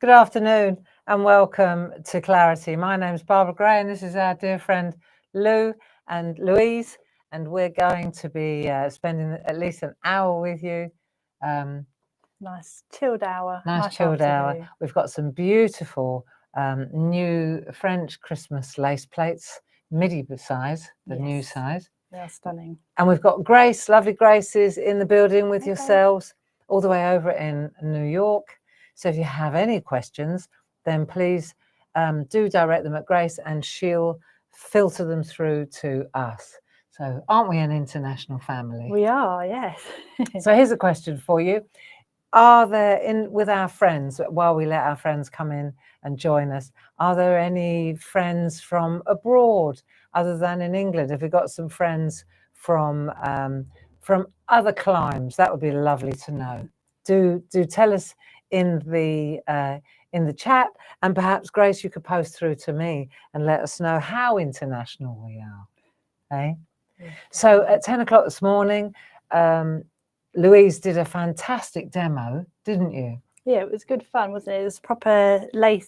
Good afternoon and welcome to Clarity. My name's Barbara Gray and this is our dear friend Lou and Louise, and we're going to be spending at least an hour with you. Nice chilled hour. Nice chilled hour. We've got some beautiful new French Christmas lace plates, Midi size, the new size. They're stunning. And we've got Grace, lovely Grace is in the building with yourselves, all the way over in New York. So if you have any questions, then please do direct them at Grace and she'll filter them through to us. So aren't we an international family? We are, yes. So here's a question for you. Are there, with our friends, while we let our friends come in and join us, are there any friends from abroad other than in England? Have we got some friends from other climes? That would be lovely to know. Do tell us in the chat, and perhaps Grace, you could post through to me and let us know how international we are. Okay? So at 10 o'clock this morning, Louise did a fantastic demo, didn't you? Yeah, it was good fun, wasn't it? It was proper lace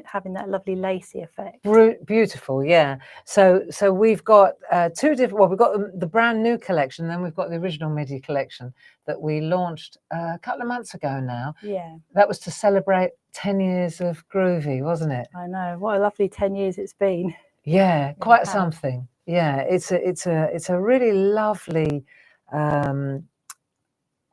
having that lovely lacy effect. Beautiful, yeah. So we've got two different. Well, we've got the brand new collection, then we've got the original Midi collection that we launched a couple of months ago now. Yeah, that was to celebrate 10 years of Groovi, wasn't it? I know. What a lovely 10 years it's been. Yeah, quite something. Yeah, it's a really lovely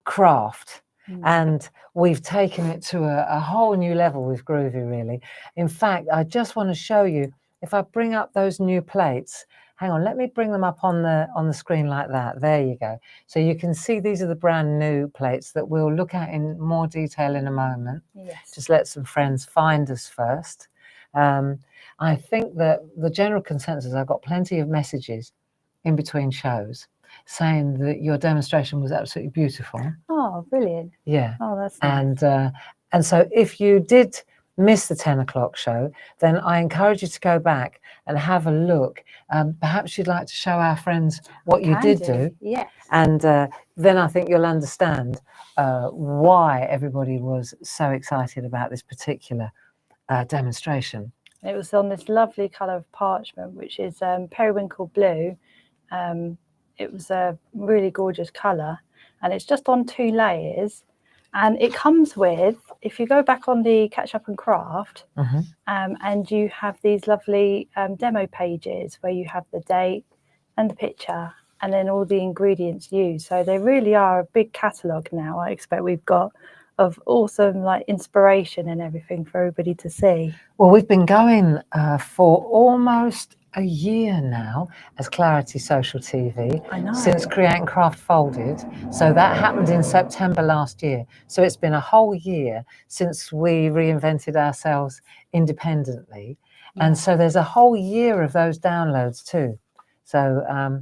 craft. And we've taken it to a whole new level with Groovi, really. In fact, I just want to show you, if I bring up those new plates, hang on, let me bring them up on the screen like that. There you go. So you can see these are the brand new plates that we'll look at in more detail in a moment. Yes. Just let some friends find us first. I think that the general consensus, I've got plenty of messages in between shows saying that your demonstration was absolutely beautiful. Oh, brilliant. Yeah. Oh, that's nice. And so if you did miss the 10 o'clock show, then I encourage you to go back and have a look. Perhaps you'd like to show our friends what you did do. Yes. And then I think you'll understand why everybody was so excited about this particular demonstration. It was on this lovely colour of parchment, which is periwinkle blue. It was a really gorgeous colour, and it's just on 2 layers. And it comes with, if you go back on the Catch Up and Craft, and you have these lovely demo pages where you have the date and the picture and then all the ingredients used. So they really are a big catalogue now, I expect we've got, of awesome inspiration and everything for everybody to see. Well, we've been going for almost a year now as Clarity Social TV. I know. Since Create and Craft folded. So that happened in September last year. So it's been a whole year since we reinvented ourselves independently. Yeah. And so there's a whole year of those downloads too. So,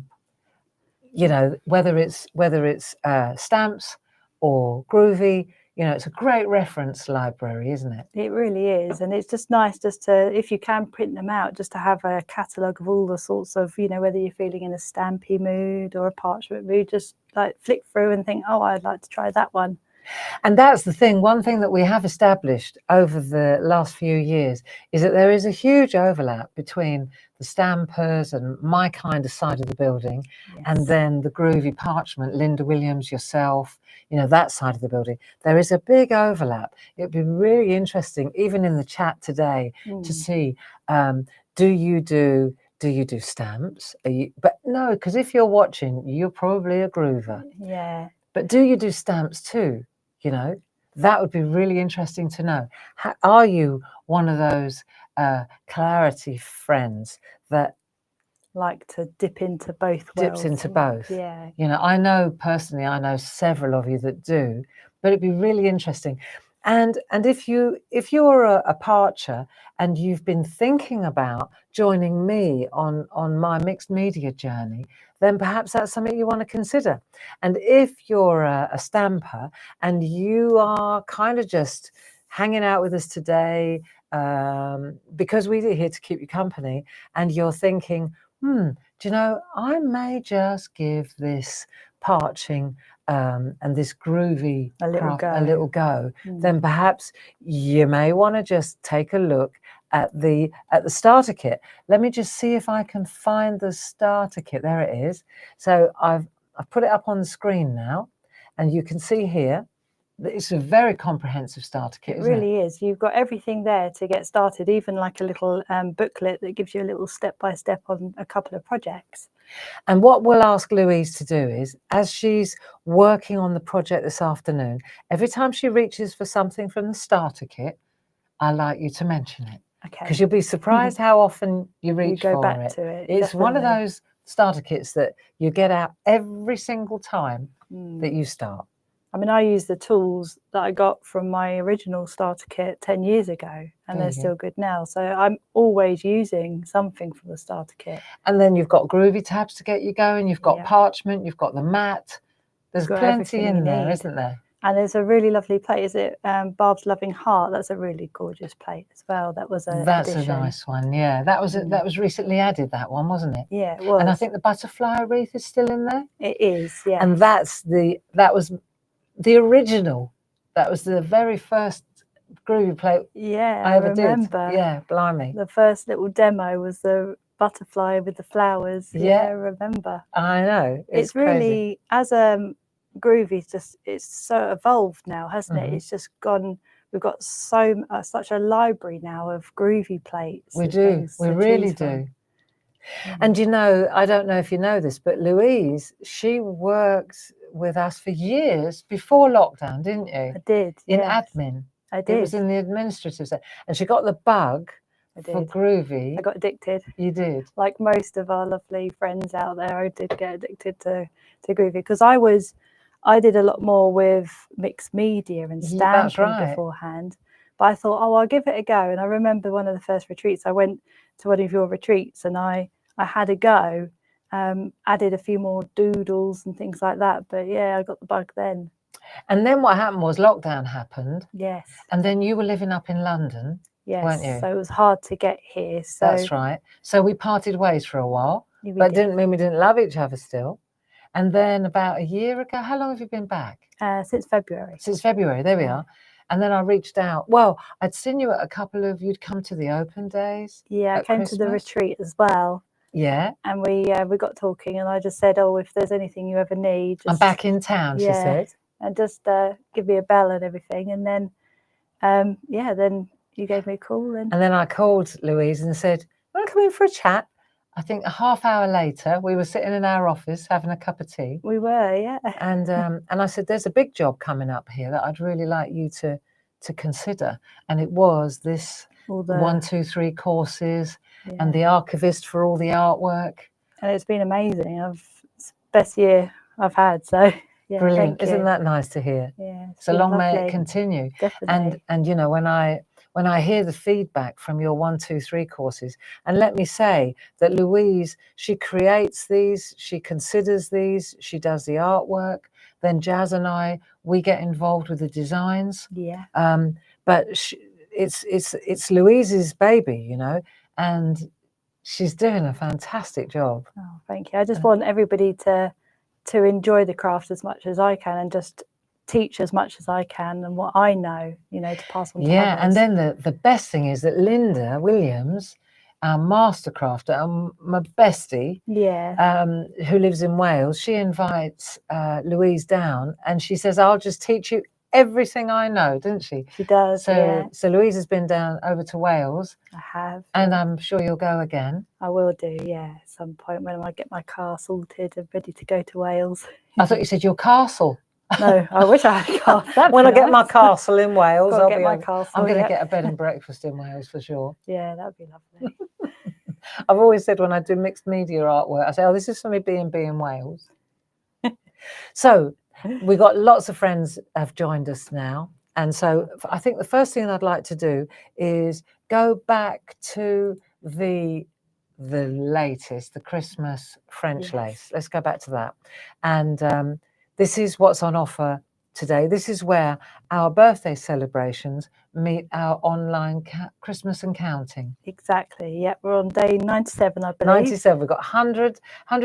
you know, whether it's stamps or Groovi, you know, it's a great reference library, isn't it? It really is. And it's just nice just to, if you can print them out, just to have a catalogue of all the sorts of, you know, whether you're feeling in a stampy mood or a parchment mood, just flick through and think, oh, I'd like to try that one. And that's the thing. One thing that we have established over the last few years is that there is a huge overlap between the stampers and my kind of side of the building, and then the Groovi parchment, Linda Williams, yourself, you know, that side of the building. There is a big overlap. It'd be really interesting, even in the chat today, to see, do you do stamps? But no, because if you're watching, you're probably a groover. Yeah. But do you do stamps too? You know, that would be really interesting to know. Are you one of those Clarity friends that like to dip into both worlds? Dips into both. Yeah. You know, I know personally, I know several of you that do, but it'd be really interesting. And if you're a parcher and you've been thinking about joining me on my mixed media journey, then perhaps that's something you want to consider. And if you're a stamper and you are kind of just hanging out with us today because we're here to keep you company, and you're thinking, do you know, I may just give this parching and this Groovi A little craft, go. a little go, then perhaps you may want to just take a look at the starter kit. Let me just see if I can find the starter kit. There it is. So I've put it up on the screen now, and you can see here that it's a very comprehensive starter kit. It really is. You've got everything there to get started, even like a little booklet that gives you a little step-by-step on a couple of projects. And what we'll ask Louise to do is, as she's working on the project this afternoon, every time she reaches for something from the starter kit, I'd like you to mention it. Okay. Because you'll be surprised how often you reach go for back it. to it. It's one of definitely. those starter kits that you get out every single time that you start. I mean, I use the tools that I got from my original starter kit 10 years ago, and they're still good now. So I'm always using something from the starter kit. And then you've got Groovi tabs to get you going. You've got parchment. You've got the mat. There's plenty in there, isn't there? And there's a really lovely plate. Is it Barb's Loving Heart? That's a really gorgeous plate as well. That was a That's addition. a nice one. Yeah, that was recently added. That one, wasn't it? Yeah, it was. And I think the butterfly wreath is still in there. It is. Yeah. And that was the original. That was the very first Groovi plate. Yeah, I ever remember. did. Yeah, blimey. The first little demo was the butterfly with the flowers. Yeah, I remember. I know. It's really, as Groovi's it's so evolved now, hasn't it? It's just gone. We've got such a library now of Groovi plates. We do. We really do. And you know, I don't know if you know this, but Louise, she worked with us for years before lockdown, didn't you? I did. In admin. I did. It was in the administrative side. And she got the bug for Groovi. I got addicted. You did. Like most of our lovely friends out there, I did get addicted to Groovi because I did a lot more with mixed media and stamping beforehand. But I thought, oh, I'll give it a go. And I remember one of the first retreats, I went to one of your retreats and I had a go, added a few more doodles and things like that. But yeah, I got the bug then. And then what happened was lockdown happened. Yes. And then you were living up in London, weren't you? So it was hard to get here. So that's right. So we parted ways for a while, but it didn't mean we didn't love each other still. And then about a year ago, how long have you been back? Since February. Since February, there we are. And then I reached out. Well, I'd seen you at a couple of, you'd come to the open days. Yeah, I came to the retreat as well. Yeah. And we got talking and I just said, oh, if there's anything you ever need. I'm back in town, she said. And just give me a bell and everything. And then, then you gave me a call. And then I called Louise and said, want to come in for a chat? I think a half hour later, we were sitting in our office having a cup of tea. We were, yeah. And I said, there's a big job coming up here that I'd really like you to consider. And it was this 1, 2, 3 courses and the archivist for all the artwork. And it's been amazing. It's the best year I've had. So yeah, brilliant. Isn't that nice to hear? Yeah. So long may it continue. Definitely. And you know, when I hear the feedback from your 1, 2, 3 courses, and let me say that Louise, she creates these, she considers these, she does the artwork. Then Jazz and I, we get involved with the designs. Yeah. But it's Louise's baby, you know, and she's doing a fantastic job. Oh, thank you. I just want everybody to enjoy the craft as much as I can and just teach as much as I can and what I know, you know, to pass on to others. And then the best thing is that Linda Williams, our master crafter, my bestie, who lives in Wales, she invites Louise down and she says, I'll just teach you everything I know, didn't she? She does. So Louise has been down over to Wales. I have. And I'm sure you'll go again. I will do, yeah, at some point when I get my car sorted and ready to go to Wales. I thought you said your castle. No, I wish I had a castle. When I get my castle in Wales, I'm going to get a bed and breakfast in Wales for sure. Yeah, that'd be lovely. I've always said when I do mixed media artwork, I say, oh, this is for me B&B in Wales. So we got lots of friends have joined us now. And so I think the first thing I'd like to do is go back to the latest, the Christmas French lace. Let's go back to that. And this is what's on offer today. This is where our birthday celebrations meet our online Christmas and counting. Exactly. Yep, we're on day 97, I believe. 97. We've got 100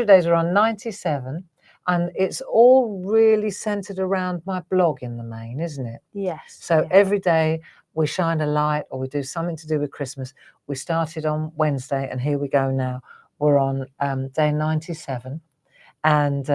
days. We're on 97. And it's all really centered around my blog in the main, isn't it? Yes. So yeah. every day we shine a light or we do something to do with Christmas. We started on Wednesday and here we go now. We're on day 97. And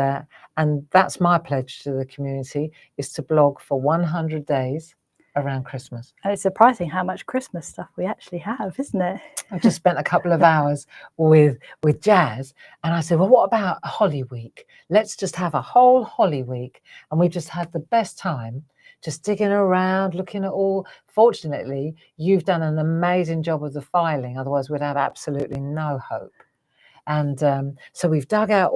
that's my pledge to the community, is to blog for 100 days around Christmas. And it's surprising how much Christmas stuff we actually have, isn't it? I just spent a couple of hours with Jazz, and I said, well, what about a Holly Week? Let's just have a whole Holly Week. And we just had the best time just digging around, looking at all. Fortunately, you've done an amazing job of the filing, otherwise we'd have absolutely no hope. And so we've dug out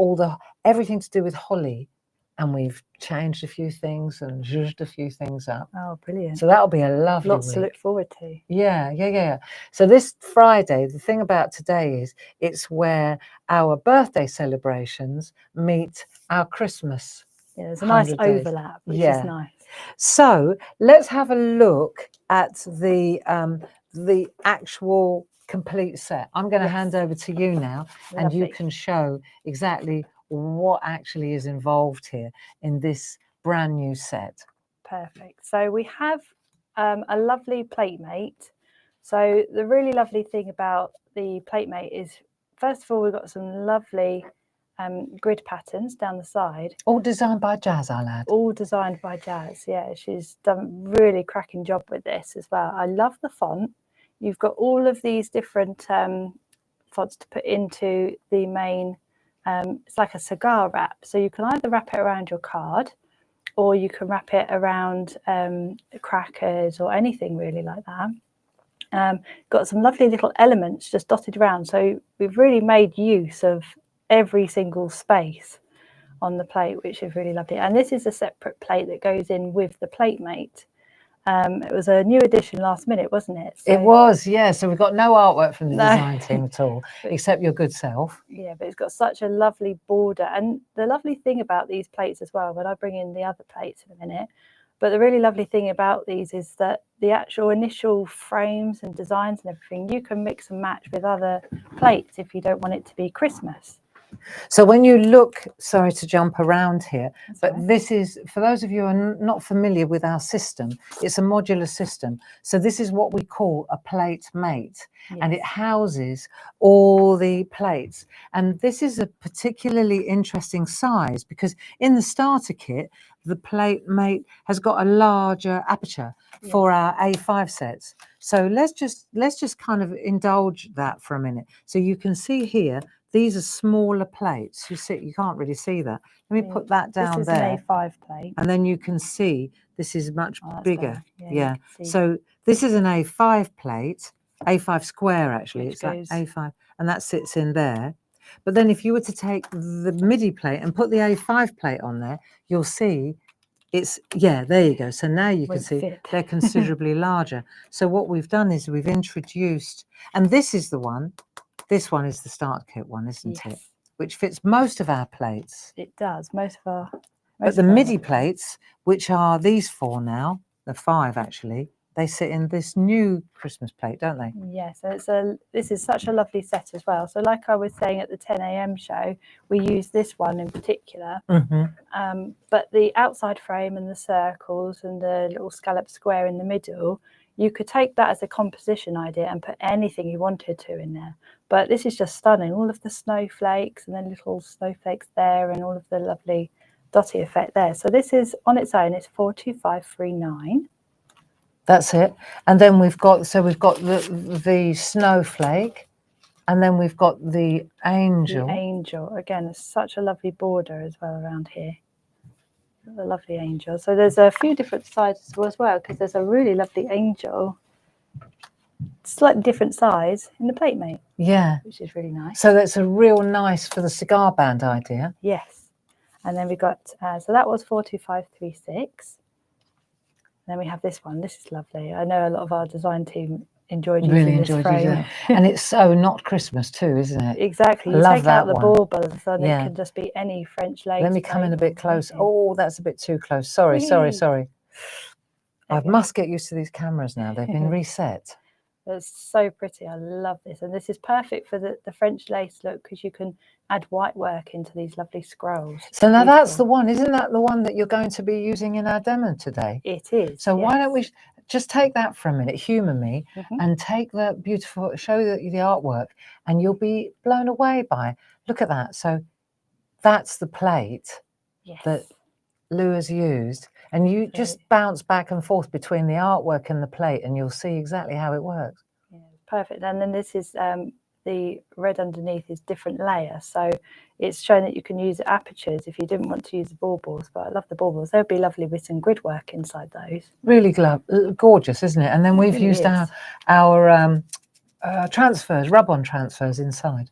everything to do with holly, and we've changed a few things and zhuzhed a few things up. Oh, brilliant. So that'll be a lovely Lots week. to look forward to. Yeah. So this Friday, the thing about today is it's where our birthday celebrations meet our Christmas. Yeah, there's a nice 100 days. overlap, which is nice. So let's have a look at the actual complete set. I'm going to hand over to you now, and you can show exactly what actually is involved here in this brand new set. Perfect. So we have a lovely platemate. So the really lovely thing about the platemate is, first of all, we've got some lovely grid patterns down the side. All designed by Jazz, I'll add. All designed by Jazz, yeah. She's done a really cracking job with this as well. I love the font. You've got all of these different fonts to put into the main. It's like a cigar wrap. So you can either wrap it around your card, or you can wrap it around crackers or anything really like that. Got some lovely little elements just dotted around. So we've really made use of every single space on the plate, which is really lovely. And this is a separate plate that goes in with the platemate. It was a new addition last minute, wasn't it? So, it was, yeah. So we've got no artwork from the design team at all, except your good self. Yeah, but it's got such a lovely border. And the lovely thing about these plates as well, when I bring in the other plates in a minute, but the really lovely thing about these is that the actual initial frames and designs and everything, you can mix and match with other plates if you don't want it to be Christmas. So when you look, sorry to jump around here, That's but right. this is, for those of you who are not familiar with our system, it's a modular system. So this is what we call a plate mate, and it houses all the plates. And this is a particularly interesting size because in the starter kit, the plate mate has got a larger aperture for our A5 sets. So let's just kind of indulge that for a minute. So you can see here, these are smaller plates. You can't really see that. Let me put that down there. This is an A5 plate. And then you can see this is much bigger. Yeah. So this is an A5 plate, A5 square actually. Which it's like A5, and that sits in there. But then if you were to take the Midi plate and put the A5 plate on there, you'll see it's, there you go. So now you can see they're considerably larger. So what we've done is we've introduced, and this is the one. This one is the start kit one, isn't it? Which fits most of our plates. It does, most of our. But the Midi plates, which are these 4 now, the 5 actually, they sit in this new Christmas plate, don't they? Yeah, so this is such a lovely set as well. So like I was saying at the 10 a.m. show, we use this one in particular. But the outside frame and the circles and the little scallop square in the middle, you could take that as a composition idea and put anything you wanted to in there. But this is just stunning. All of the snowflakes and then little snowflakes there and all of the lovely dotty effect there. So this is on its own, it's 42539. That's it. And then we've got the snowflake, and then we've got the angel. The angel, again, it's such a lovely border as well around here. The lovely angel. So there's a few different sizes as well, because there's a really lovely angel, slightly different size in the platemate. Yeah. Which is really nice. So that's a real nice for the cigar band idea. Yes. And then we got, so that was 42536. Then we have this one. This is lovely. I know a lot of our design team enjoyed using this frame. And it's so not Christmas too, isn't it? Exactly. You take out the baubles and it can just be any French lace. Let me come in a bit close. Oh, that's a bit too close. Sorry. I must get used to these cameras now. They've been reset. It's so pretty. I love this. And this is perfect for the French lace look, because you can add white work into these lovely scrolls. So now that's the one, isn't that the one that you're going to be using in our demo today? It is. So why don't we just take that for a minute, humour me, and take the beautiful, show the artwork, and you'll be blown away by, look at that. So that's the plate that Lou has used, and you just bounce back and forth between the artwork and the plate, and you'll see exactly how it works. Yeah, perfect. And then this is the red underneath is different layer, so it's showing that you can use apertures if you didn't want to use the baubles. But I love the baubles. They'd be lovely with some grid work inside those. Really gorgeous, isn't it? And then we've used our transfers, rub-on transfers inside.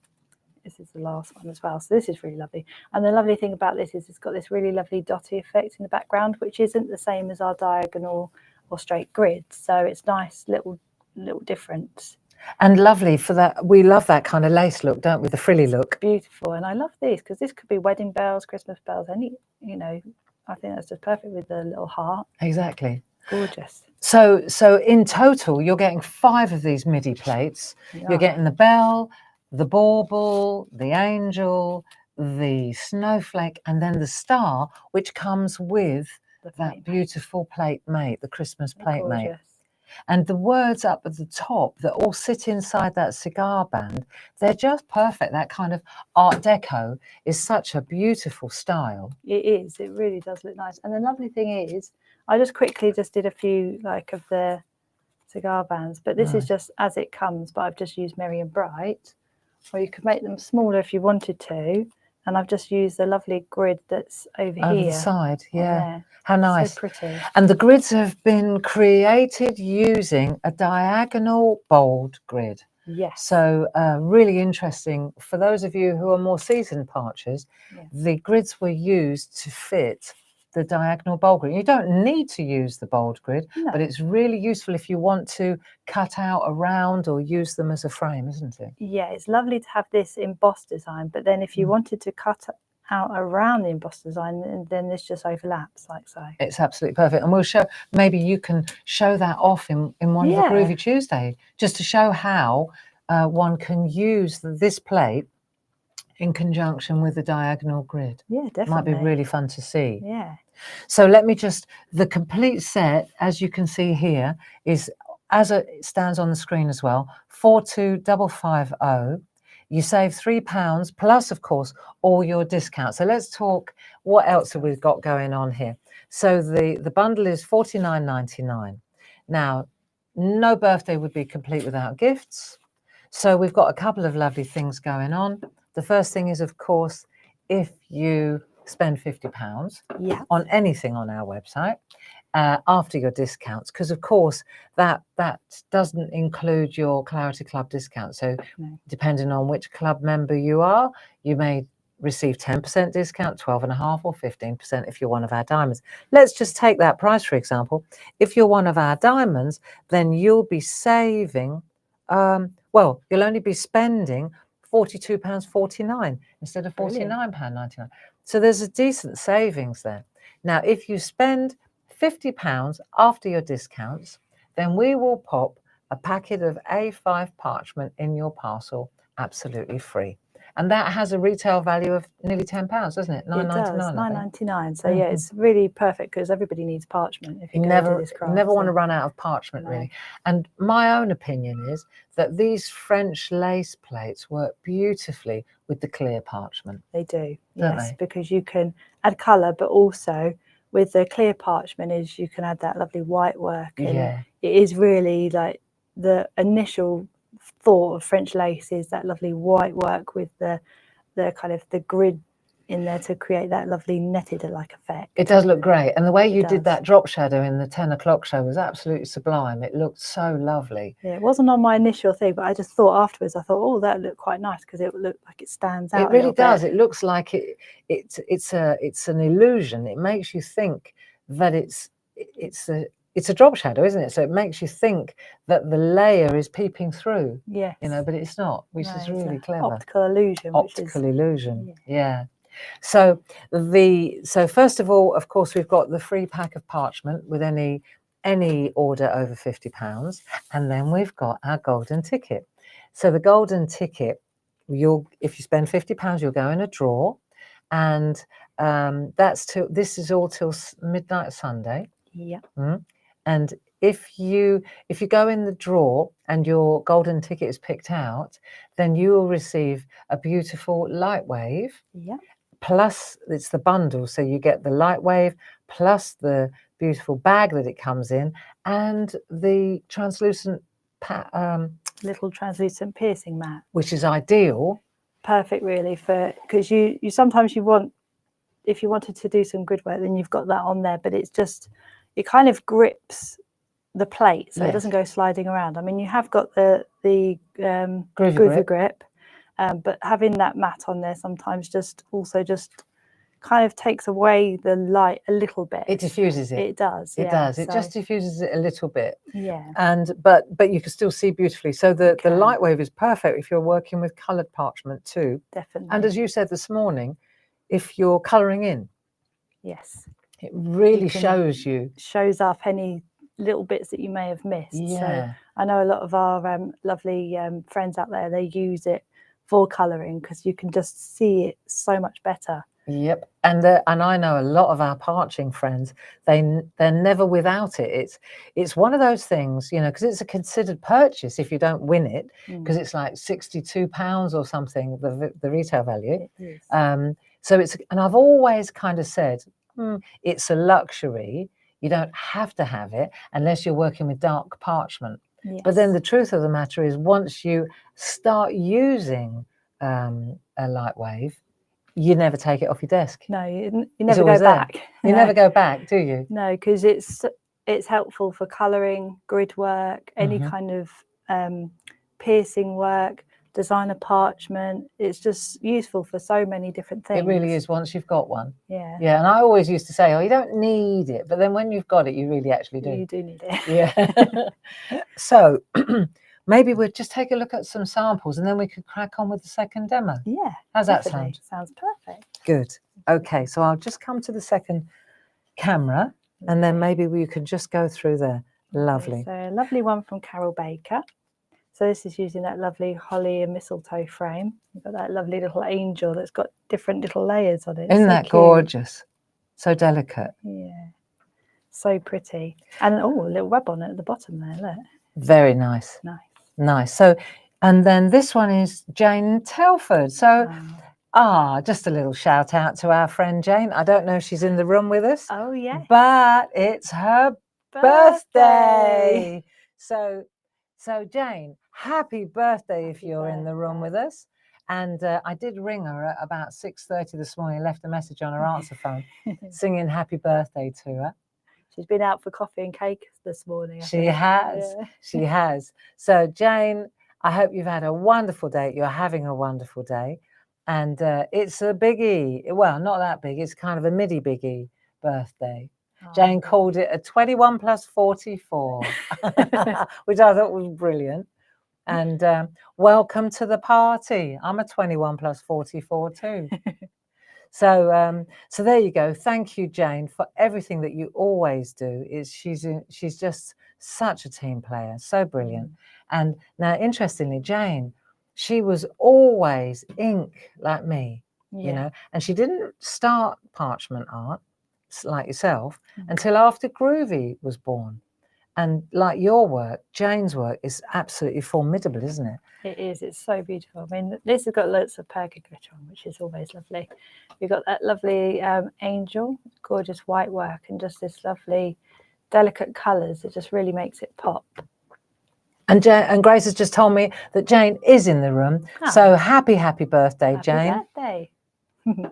This is the last one as well, so this is really lovely. And the lovely thing about this is it's got this really lovely dotty effect in the background, which isn't the same as our diagonal or straight grids, so it's nice little difference. And lovely for that. We love that kind of lace look, don't we? The frilly look. Beautiful. And I love these because this could be wedding bells, Christmas bells, any, you know, I think that's just perfect with the little heart. Exactly. Gorgeous. So in total, you're getting 5 of these Midi plates. Yeah. You're getting the bell, the bauble, the angel, the snowflake, and then the star, which comes with that beautiful plate mate, the Christmas plate mate. And the words up at the top that all sit inside that cigar band, they're just perfect. That kind of Art Deco is such a beautiful style. It is. It really does look nice. And the lovely thing is, I just quickly did a few of the cigar bands, but this is just as it comes, but I've just used Merry and Bright. Or you could make them smaller if you wanted to. And I've just used the lovely grid that's over here. Over the side, yeah. How nice. So pretty. And the grids have been created using a diagonal bold grid. Yes. So really interesting. For those of you who are more seasoned parchers, the grids were used to fit the diagonal bold grid. You don't need to use the bold grid, but it's really useful if you want to cut out around or use them as a frame, isn't it? Yeah, it's lovely to have this embossed design, but then if you wanted to cut out around the embossed design, then this just overlaps like so. It's absolutely perfect. And we'll show, maybe you can show that off in one of the Groovi Tuesday, just to show how one can use this plate in conjunction with the diagonal grid. Yeah, definitely. Might be really fun to see. Yeah. So let me just, the complete set, as you can see here, is, as it stands on the screen as well, 42550. You save £3 plus, of course, all your discounts. So let's talk, what else have we got going on here? So the bundle is $49.99. Now, no birthday would be complete without gifts. So we've got a couple of lovely things going on. The first thing is, of course, if you spend £50 on anything on our website, after your discounts, because of course that doesn't include your Clarity Club discount. So depending on which club member you are, you may receive 10% discount, 12.5% or 15% if you're one of our diamonds. Let's just take that price, for example. If you're one of our diamonds, then you'll be saving, well, you'll only be spending £42.49 instead of £49.99. So there's a decent savings there. Now, if you spend £50 after your discounts, then we will pop a packet of A5 parchment in your parcel absolutely free. And that has a retail value of nearly £10, doesn't it? $9.99. $9.99. So yeah, it's really perfect because everybody needs parchment. If you never do this craft, never want to run out of parchment, really. And my own opinion is that these French lace plates work beautifully with the clear parchment. They do, yes, because you can add colour, but also with the clear parchment is you can add that lovely white work. And it is really like the initial thought of French lace is that lovely white work with the kind of the grid in there to create that lovely netted like effect. It does look great, and the way you did that drop shadow in the 10 o'clock show was absolutely sublime. It looked so lovely. Yeah, it wasn't on my initial thing, but I just thought afterwards, I thought, oh, that looked quite nice because it looked like it stands out. It really does. It looks like it's an illusion. It makes you think that it's a drop shadow, isn't it? So it makes you think that the layer is peeping through. Yes. You know, but it's not, which is really clever. Optical illusion. Optical illusion. Yeah. So first of all, of course, we've got the free pack of parchment with any any order over £50. And then we've got our golden ticket. So the golden ticket, if you spend £50, you'll go in a draw, and this is all till midnight Sunday. Yeah. And if you go in the draw and your golden ticket is picked out, then you will receive a beautiful light wave. Yeah. Plus, it's the bundle, so you get the light wave plus the beautiful bag that it comes in, and the translucent little translucent piercing mat, which is ideal. Perfect, really, because you sometimes if you wanted to do some grid work, then you've got that on there, but it kind of grips the plate, so it doesn't go sliding around. I mean, you have got the Groovi grip, but having that mat on there sometimes just kind of takes away the light a little bit. It diffuses it. It does. It does. It just diffuses it a little bit. Yeah. But you can still see beautifully. So the light wave is perfect if you're working with coloured parchment too. Definitely. And as you said this morning, if you're colouring in. Yes. It really shows up any little bits that you may have missed. Yeah. So I know a lot of our lovely friends out there, they use it for colouring because you can just see it so much better. Yep. And I know a lot of our parching friends, they're never without it. It's one of those things, because it's a considered purchase if you don't win it, because it's like £62 or something, the retail value. It is. So and I've always kind of said, it's a luxury. You don't have to have it unless you're working with dark parchment. Yes. But then the truth of the matter is, once you start using a light wave, you never take it off your desk. No, you never go back. You never go back, do you? No, because it's helpful for colouring, grid work, any kind of piercing work, designer parchment. It's just useful for so many different things. It really is, once you've got one. Yeah. Yeah, and I always used to say, you don't need it, but then when you've got it, you really actually do. You do need it. Yeah. So maybe we'll just take a look at some samples and then we could crack on with the second demo. Yeah. How's that sound? Sounds perfect. Good. Okay, so I'll just come to the second camera and then maybe we could just go through there. Lovely. Okay, so a lovely one from Carol Baker. So this is using that lovely holly and mistletoe frame. You've got that lovely little angel that's got different little layers on it. Isn't that gorgeous? So delicate. Yeah. So pretty. And a little web on it at the bottom there, look. Very nice. Nice. So, and then this one is Jane Telford. So, just a little shout out to our friend Jane. I don't know if she's in the room with us. Oh, yeah. But it's her birthday. So Jane, happy birthday if you're in the room with us. And I did ring her at about 6:30 this morning, left a message on her answer phone, singing happy birthday to her. She's been out for coffee and cake this morning. She has. Yeah. She has. So Jane, I hope you've had a wonderful day. You're having a wonderful day. And it's a biggie. Well, not that big. It's kind of a midi biggie birthday. Jane called it a 21 plus 44, which I thought was brilliant. And welcome to the party. I'm a 21 plus 44 too. So there you go. Thank you, Jane, for everything that you always do. She's just such a team player, so brilliant. And now, interestingly, Jane, she was always ink like me, and she didn't start parchment art like yourself until after Groovi was born. And like your work, Jane's work is absolutely formidable, isn't it? It is. It's so beautiful. I mean, this has got lots of perca glitter on, which is always lovely. You've got that lovely angel, gorgeous white work, and just this lovely, delicate colours. It just really makes it pop. And Grace has just told me that Jane is in the room. So happy birthday, Jane. Happy birthday.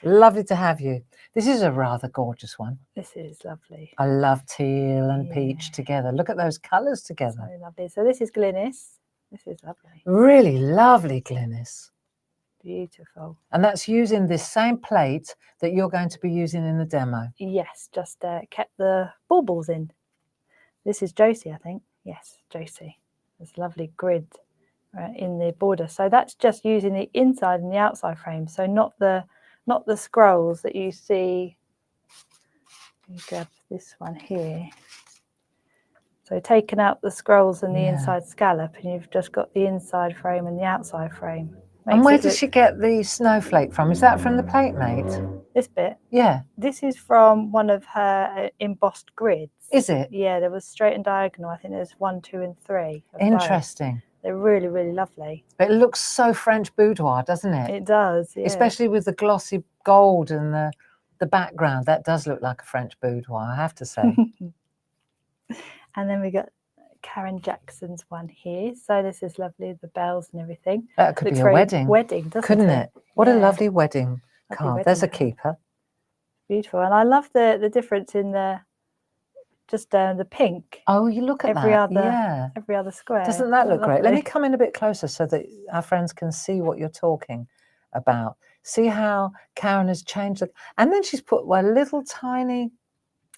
Lovely to have you. This is a rather gorgeous one. This is lovely. I love teal and peach together. Look at those colours together. So lovely. So this is Glynis. This is lovely. Really lovely Glynis. Beautiful. And that's using this same plate that you're going to be using in the demo. Yes, just kept the baubles in. This is Josie, I think. Yes, Josie. There's lovely grid in the border. So that's just using the inside and the outside frame. So not the scrolls that you see. You grab this one here. So taking out the scrolls and the Yeah. inside scallop, and you've just got the inside frame and the outside frame. And Makes where it does look- she get the snowflake from? Is that from the platemate? this bit? Yeah. This is from one of her embossed grids. Is it? Yeah, there was straight and diagonal. I think there's 1, 2, and 3. of both. Interesting. They're really, really lovely. But it looks so French boudoir, doesn't it? It does, yeah. Especially with the glossy gold and the background. That does look like a French boudoir, I have to say. And then we got Karen Jackson's one here. So this is lovely, the bells and everything. That could Looks be a very wedding. Wedding, doesn't Couldn't it? What a Yeah. lovely wedding Lovely card. wedding There's a card. keeper. Beautiful. And I love the difference in the pink. Oh, you look at Every that. other- Yeah. Every other square. Doesn't that look great? Let me lovely? come in a bit closer so that our friends can see what you're talking about. See how Karen has changed it. And then she's put a little tiny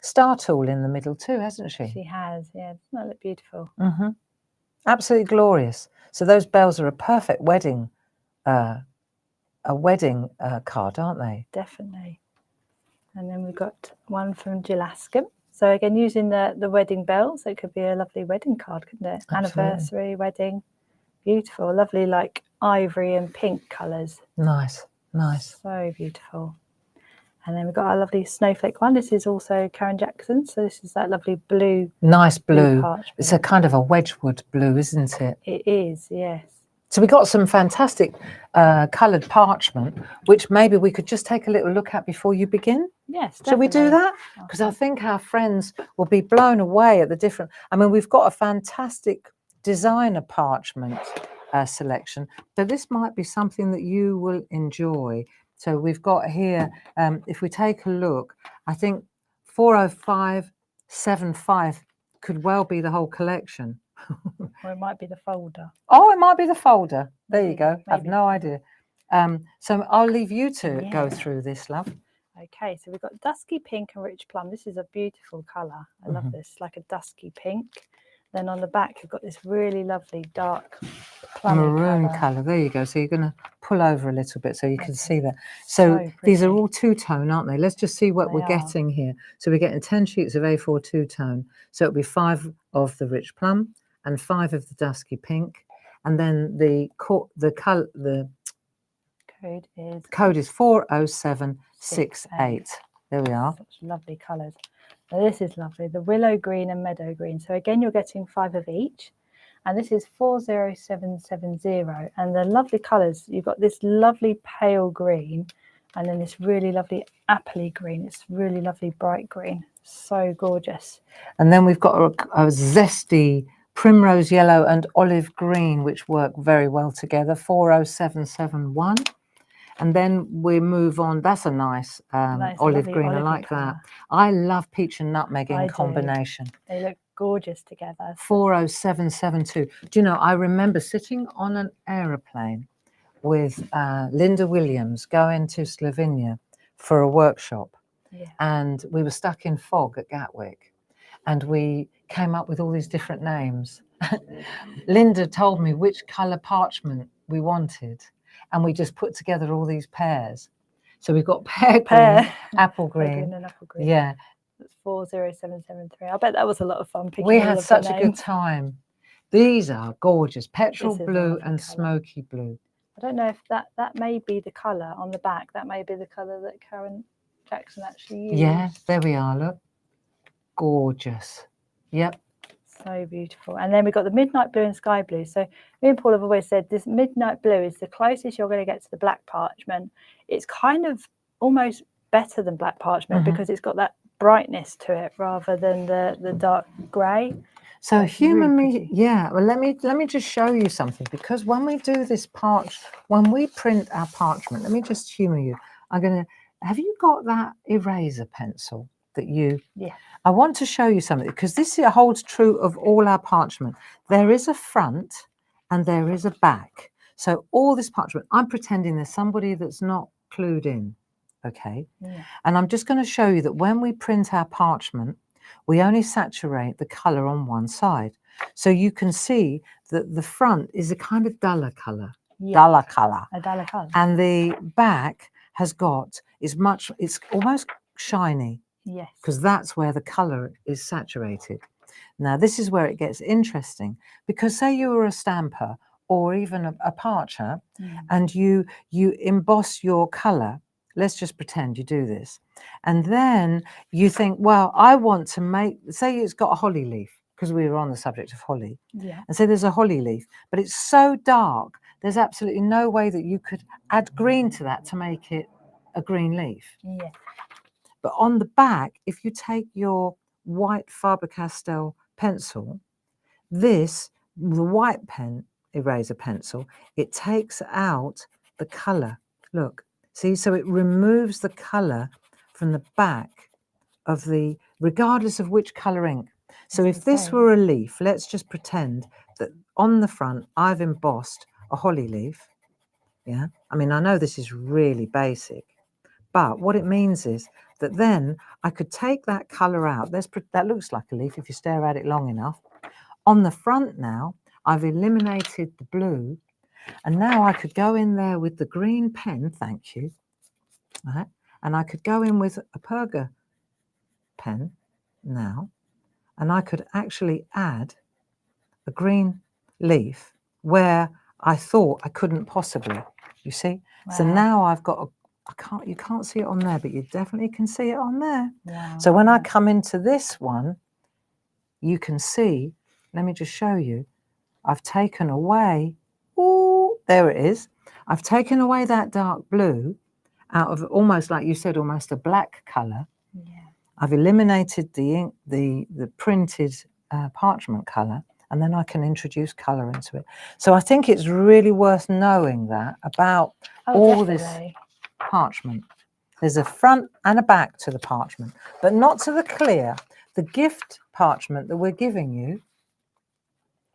star tool in the middle too, hasn't she? She has, yeah. Doesn't that look beautiful? Mm-hmm. Absolutely glorious. So those bells are a perfect wedding, card, aren't they? Definitely. And then we've got one from Jill Askham. So again, using the wedding bells, it could be a lovely wedding card, couldn't it? Absolutely. Anniversary, wedding. Beautiful. Lovely, like ivory and pink colours. Nice, nice. So beautiful. And then we've got our lovely snowflake one. This is also Karen Jackson. So this is that lovely blue. Nice blue. parchment. It's a kind of a Wedgwood blue, isn't it? It is, yes. So we got some fantastic coloured parchment, which maybe we could just take a little look at before you begin. Yes, Shall we do definitely. that? Because I think our friends will be blown away at the different. I mean, we've got a fantastic designer parchment selection, but this might be something that you will enjoy. So we've got here, if we take a look, I think 40575 could well be the whole collection. Or it might be the folder. Oh, it might be the folder. There you Maybe, go. I've maybe. no idea. So I'll leave you to go Yeah. through this, love. Okay, so we've got dusky pink and rich plum. This is a beautiful colour. I love this, like a dusky pink. Then on the back, you've got this really lovely dark plum Maroon colour. There you go. So you're going to pull over a little bit so you can see that. So these are pretty. all two-tone, aren't they? Let's just see what They we're are. getting here. So we're getting 10 sheets of A4 two-tone. So it'll be 5 of the rich plum and 5 of the dusky pink. And then the code is 40768. There we are. Such lovely colours. Now this is lovely, the willow green and meadow green. So again, you're getting 5 of each. And this is 40770. And the lovely colours, you've got this lovely pale green and then this really lovely appley green. It's really lovely bright green. So gorgeous. And then we've got a zesty primrose yellow and olive green, which work very well together, 40771. And then we move on. That's a nice olive green. I like that. I love peach and nutmeg in combination. They look gorgeous together. 40772. Do you know, I remember sitting on an aeroplane with Linda Williams going to Slovenia for a workshop. Yeah. And we were stuck in fog at Gatwick. And we came up with all these different names. Linda told me which colour parchment we wanted. And we just put together all these pairs. So we've got pear green, apple green. And apple green. Yeah. That's 40773. I bet that was a lot of fun. We had such a good time. These are gorgeous. Petrol This is a blue lovely and colour. smoky blue. I don't know if that may be the colour on the back. That may be the colour that Karen Jackson actually used. Yeah, there we are, look. Gorgeous. Yep. So beautiful. And then we've got the midnight blue and sky blue. So me and Paul have always said this midnight blue is the closest you're going to get to the black parchment. It's kind of almost better than black parchment because it's got that brightness to it rather than the dark grey. So That's humour really me, pretty. yeah. Well, let me just show you something, because when we do this when we print our parchment, let me just humour you. Have you got that eraser pencil that you? Yeah. I want to show you something, because this holds true of all our parchment. There is a front and there is a back. So all this parchment, I'm pretending there's somebody that's not clued in. Okay. Yeah. And I'm just going to show you that when we print our parchment, we only saturate the colour on one side. So you can see that the front is a kind of duller colour. Yeah. Duller colour. A duller colour. And the back it's almost shiny. Yes. Because that's where the colour is saturated. Now, this is where it gets interesting, because say you were a stamper or even a parcher, and you emboss your colour. Let's just pretend you do this. And then you think, well, I want to make, say it's got a holly leaf, because we were on the subject of holly. Yeah. And so there's a holly leaf, but it's so dark, there's absolutely no way that you could add green to that to make it a green leaf. Yeah. But on the back, if you take your white Faber-Castell pencil, the white pen eraser pencil, it takes out the colour. Look, see, so it removes the colour from the back of the, regardless of which colour ink. So if this were a leaf, let's just pretend that on the front I've embossed a holly leaf. Yeah, I mean, I know this is really basic, but what it means is that then I could take that colour out. That looks like a leaf if you stare at it long enough. On the front now, I've eliminated the blue, and now I could go in there with the green pen, thank you, right? And I could go in with a Perga pen now, and I could actually add a green leaf where I thought I couldn't possibly, you see? Wow. So now I've got you can't see it on there, but you definitely can see it on there. Wow. So when I come into this one, you can see, let me just show you, I've taken away, ooh, there it is. I've taken away that dark blue out of almost, like you said, almost a black colour. Yeah. I've eliminated the ink, the printed parchment colour, and then I can introduce colour into it. So I think it's really worth knowing that about all this parchment. There's a front and a back to the parchment, but not to the clear. The gift parchment that we're giving you.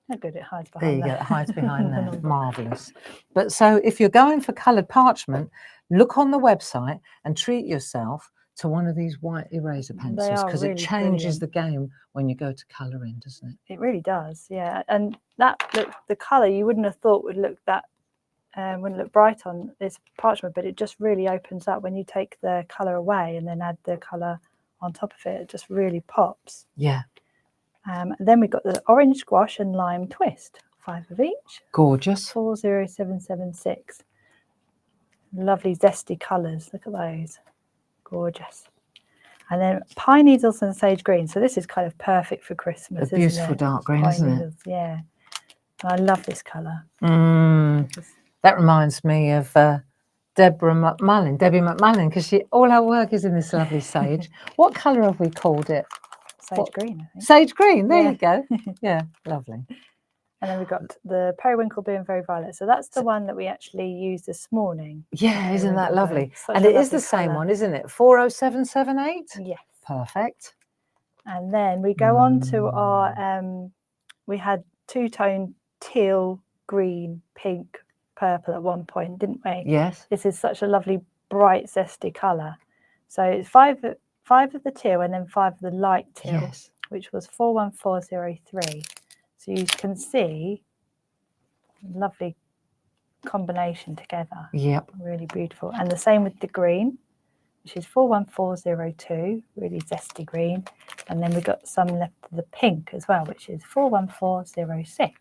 How good, it hides behind there. There you go, it hides behind there. Marvellous. But so if you're going for coloured parchment, look on the website and treat yourself to one of these white eraser pencils, because really it changes the game when you go to colour in, doesn't it? It really does, yeah. And the colour you wouldn't have thought would look that wouldn't look bright on this parchment, but it just really opens up when you take the colour away and then add the colour on top of it. It just really pops. Yeah. Then we've got the orange squash and lime twist, 5 of each. Gorgeous. 40776. Lovely zesty colours. Look at those. Gorgeous. And then pine needles and sage green. So this is kind of perfect for Christmas. A beautiful dark green, isn't it? Yeah. And I love this colour. That reminds me of Debbie McMullen, because all her work is in this lovely sage. What colour have we called it? Sage green, I think. Sage green, there you go. Yeah, lovely. And then we've got the periwinkle blue and very violet. So that's the one that we actually used this morning. Yeah, isn't that lovely? And it is the same one, isn't it? 40778? Yes. Perfect. And then we go on to our, we had two-tone teal, green, pink, purple at one point, didn't we? Yes. This is such a lovely, bright, zesty colour. So it's five of the teal and then 5 of the light teal, yes, which was 41403. So you can see lovely combination together. Yep. Really beautiful. And the same with the green, which is 41402, really zesty green. And then we've got some left of the pink as well, which is 41406.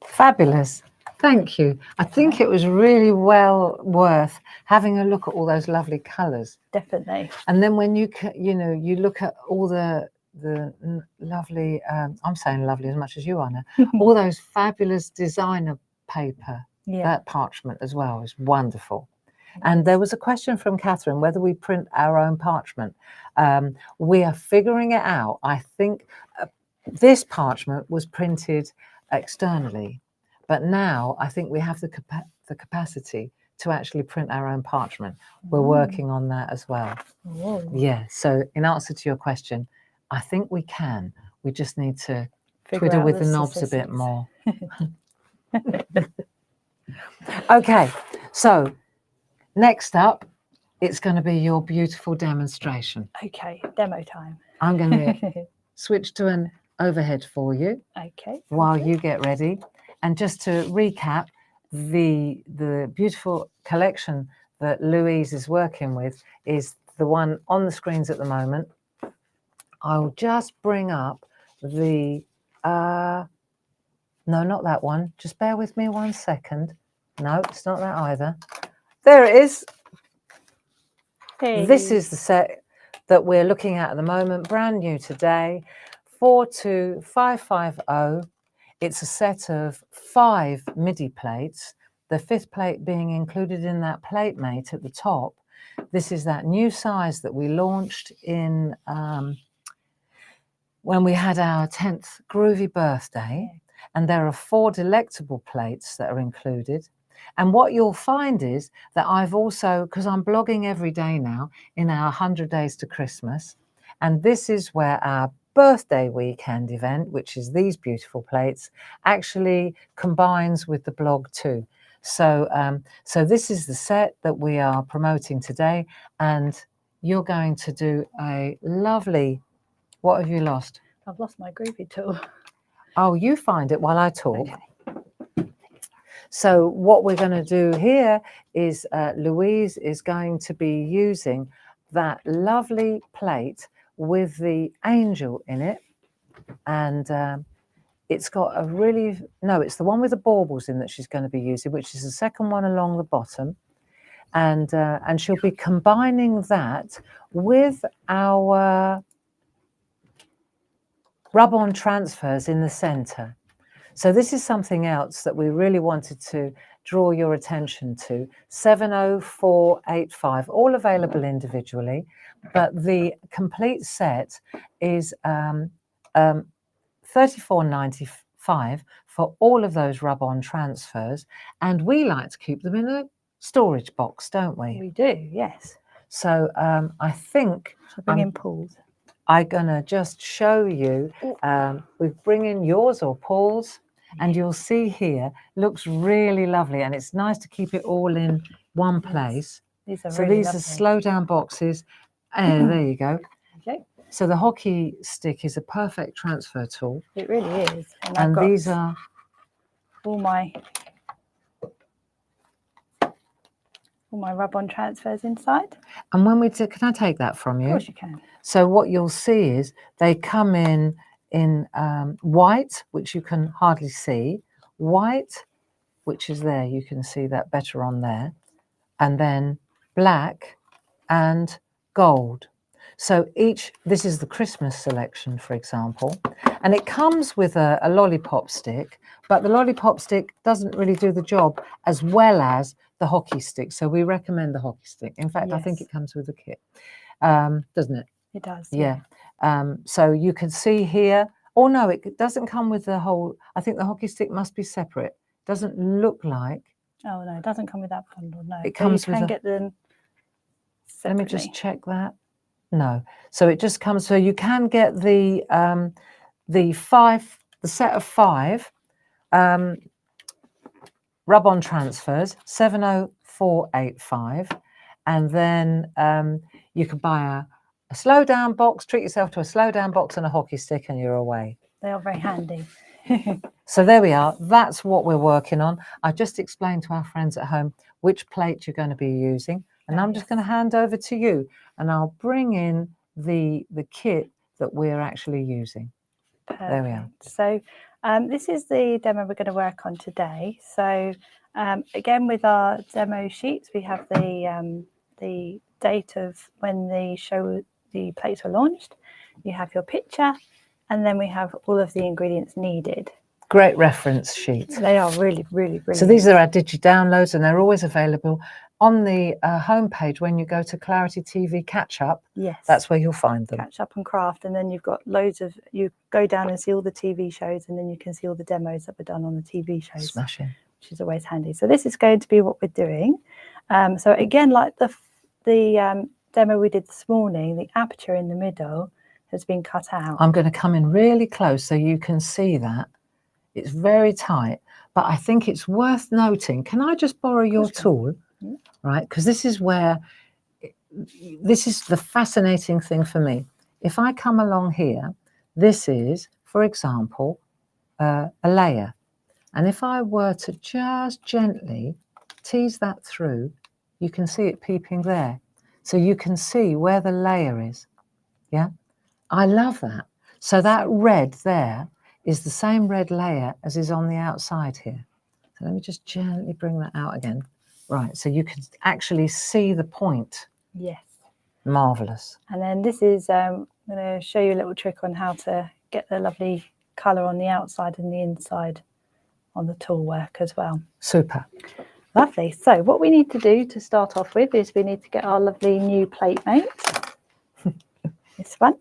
Fabulous. Thank you. I think it was really well worth having a look at all those lovely colours. Definitely. And then when you look at all the lovely, I'm saying lovely as much as you are now, all those fabulous designer paper, that parchment as well is wonderful. And there was a question from Catherine whether we print our own parchment. We are figuring it out. I think this parchment was printed externally, but now I think we have the capacity to actually print our own parchment. We're working on that as well. Yeah, so in answer to your question, I think we can. We just need to twiddle with the knobs a bit more. Okay, so next up, it's going to be your beautiful demonstration. Okay, demo time. I'm going to switch to an overhead for you. Okay. While you get ready. And just to recap, the beautiful collection that Louise is working with is the one on the screens at the moment. I'll just bring up the, no, not that one. Just bear with me 1 second. No, it's not that either. There it is. Hey. This is the set that we're looking at the moment, brand new today, 42550. It's a set of 5 Midi plates, the 5th plate being included in that plate mate at the top. This is that new size that we launched in when we had our 10th Groovi birthday, and there are 4 delectable plates that are included. And what you'll find is that I've also, because I'm blogging every day now in our 100 Days to Christmas, and this is where our birthday weekend event, which is these beautiful plates, actually combines with the blog too. So, so this is the set that we are promoting today, and you're going to do a lovely. What have you lost? I've lost my Groovi tool. Oh, you find it while I talk. Okay. So what we're going to do here is Louise is going to be using that lovely plate with the angel in it. And it's got a really, no, it's the one with the baubles in that she's going to be using, which is the second one along the bottom. And she'll be combining that with our rub-on transfers in the center. So this is something else that we really wanted to draw your attention to. 70485, all available individually, but the complete set is $34.95 for all of those rub-on transfers, and we like to keep them in a storage box, don't we? We do, yes. So I think I'll bring in Paul's. I'm gonna just show you. We bring in yours or Paul's, and you'll see here looks really lovely, and it's nice to keep it all in one place. These are so really these lovely. are slow down boxes. There you go. Okay. So the hockey stick is a perfect transfer tool. It really is. And these are all my rub-on transfers inside. And when we do, can I take that from you? Of course you can. So what you'll see is they come in white, which you can hardly see, white, which is there, you can see that better on there, and then black and gold. So this is the Christmas selection, for example, and it comes with a lollipop stick, but the lollipop stick doesn't really do the job as well as the hockey stick. So we recommend the hockey stick. In fact, I think it comes with a kit, doesn't it? It does. Yeah. So you can see here, oh no, it doesn't come with the whole, I think the hockey stick must be separate. Doesn't look like. Oh no, it doesn't come with that bundle, no. It comes with. You can get them separately. Let me just check that. No. So it just comes, so you can get the set of 5 rub-on transfers, 70485, and then you can buy a slow down box, treat yourself to a slow down box and a hockey stick, and you're away. They are very handy. So there we are. That's what we're working on. I've just explained to our friends at home which plate you're going to be using, and I'm just going to hand over to you, and I'll bring in the kit that we're actually using. Perfect. There we are. So this is the demo we're going to work on today. So again, with our demo sheets, we have the date of when the plates were launched. You have your picture, and then we have all of the ingredients needed. Great reference sheets. They are really, really brilliant. So these are our digi-downloads, and they're always available on the homepage when you go to Clarity TV Catch Up. Yes. That's where you'll find them. Catch Up and Craft, and then you've got loads of, you go down and see all the TV shows, and then you can see all the demos that were done on the TV shows. Smashing. Which is always handy. So this is going to be what we're doing. So again, like the demo we did this morning, the aperture in the middle has been cut out. I'm going to come in really close so you can see that. It's very tight, but I think it's worth noting. Can I just borrow your tool? Yeah. Right, because this is the fascinating thing for me. If I come along here, this is, for example, a layer. And if I were to just gently tease that through, you can see it peeping there. So you can see where the layer is. Yeah, I love that. So that red there is the same red layer as is on the outside here. So let me just gently bring that out again. Right, so you can actually see the point. Yes. Marvellous. And then this is, I'm going to show you a little trick on how to get the lovely colour on the outside and the inside on the tool work as well. Super. Lovely. So what we need to do to start off with is we need to get our lovely new plate mate. This one.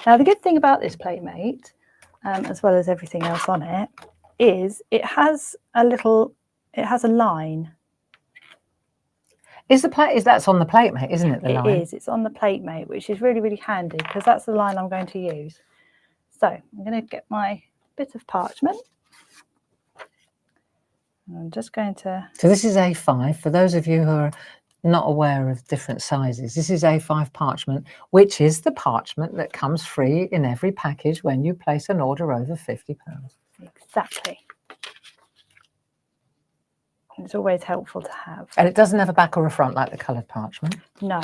Now the good thing about this plate mate, as well as everything else on it, is it has a line. Is that's on the plate mate, isn't it? The line? It is. It's on the plate mate, which is really, really handy because that's the line I'm going to use. So I'm going to get my bit of parchment. And I'm just going to... So this is A5. For those of you who are not aware of different sizes, this is A5 parchment, which is the parchment that comes free in every package when you place an order over £50. Exactly. It's always helpful to have. And it doesn't have a back or a front like the coloured parchment. No,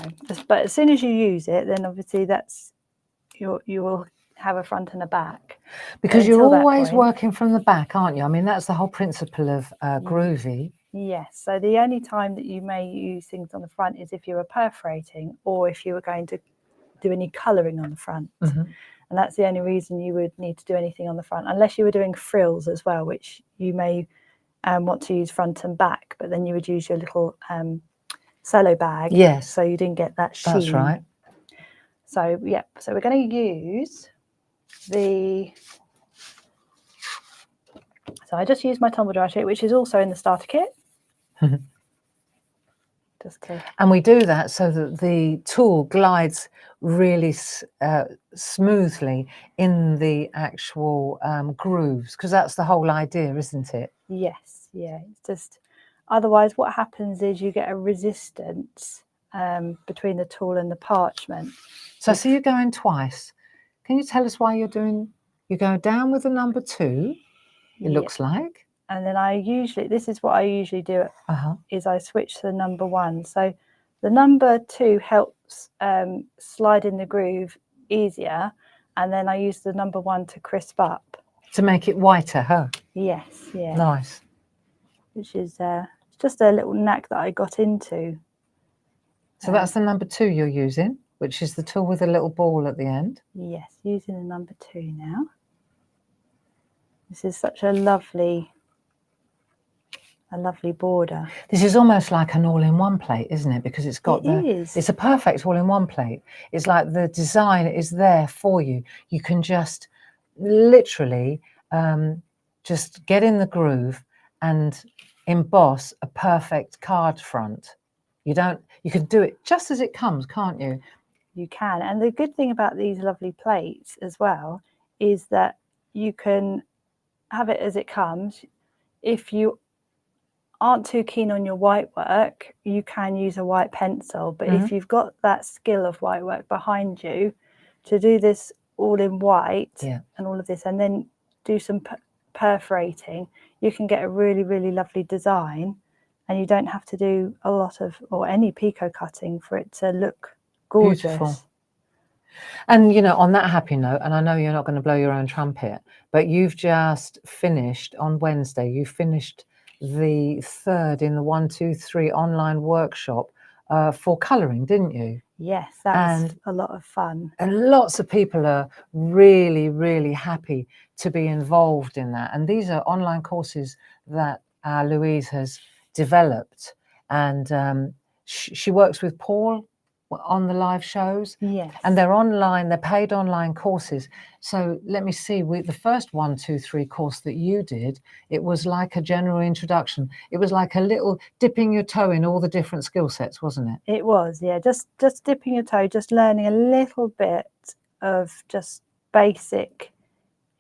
but as soon as you use it, then obviously you will have a front and a back. Because you're always working from the back, aren't you? I mean, that's the whole principle of Groovi. Yes, so the only time that you may use things on the front is if you were perforating or if you were going to do any colouring on the front. Mm-hmm. And that's the only reason you would need to do anything on the front, unless you were doing frills as well, which you may want to use front and back, but then you would use your little cello bag. Yes. So you didn't get that sheen. That's right. So, yeah, so we're going to use so I just used my tumble dryer sheet, which is also in the starter kit. And we do that so that the tool glides really smoothly in the actual grooves, because that's the whole idea, isn't it? Yes, yeah. It's just, otherwise what happens is you get a resistance between the tool and the parchment. So I see you going twice. Can you tell us why you go down with the number 2, it looks like. And then this is what I usually do, is I switch to the number 1. So the number 2 helps slide in the groove easier, and then I use the number 1 to crisp up. To make it whiter, huh? Yes, yeah. Nice. Which is just a little knack that I got into. So that's the number 2 you're using, which is the tool with a little ball at the end. Yes, using the number 2 now. This is such a lovely border. This is almost like an all-in-one plate, isn't it? Because it's got it's a perfect all-in-one plate. It's like the design is there for you. You can just literally just get in the groove and emboss a perfect card front. You can do it just as it comes, can't you? You can. And the good thing about these lovely plates as well is that you can have it as it comes. If you aren't too keen on your white work, you can use a white pencil, but if you've got that skill of white work behind you to do this all in white and all of this, and then do some perforating, you can get a really, really lovely design, and you don't have to do a lot of or any picot cutting for it to look gorgeous. Beautiful. And you know, on that happy note, and I know you're not going to blow your own trumpet, but you've just finished on Wednesday, you finished the 3rd in the 1, 2, 3 online workshop for colouring, didn't you? Yes, that was a lot of fun. And lots of people are really, really happy to be involved in that. And these are online courses that Louise has developed. And she works with Paul on the live shows. Yes. And they're paid online courses. So let me see, the first 1, 2, 3 course that you did, it was like a general introduction. It was like a little dipping your toe in all the different skill sets, wasn't it? It was, yeah, just dipping your toe, just learning a little bit of just basic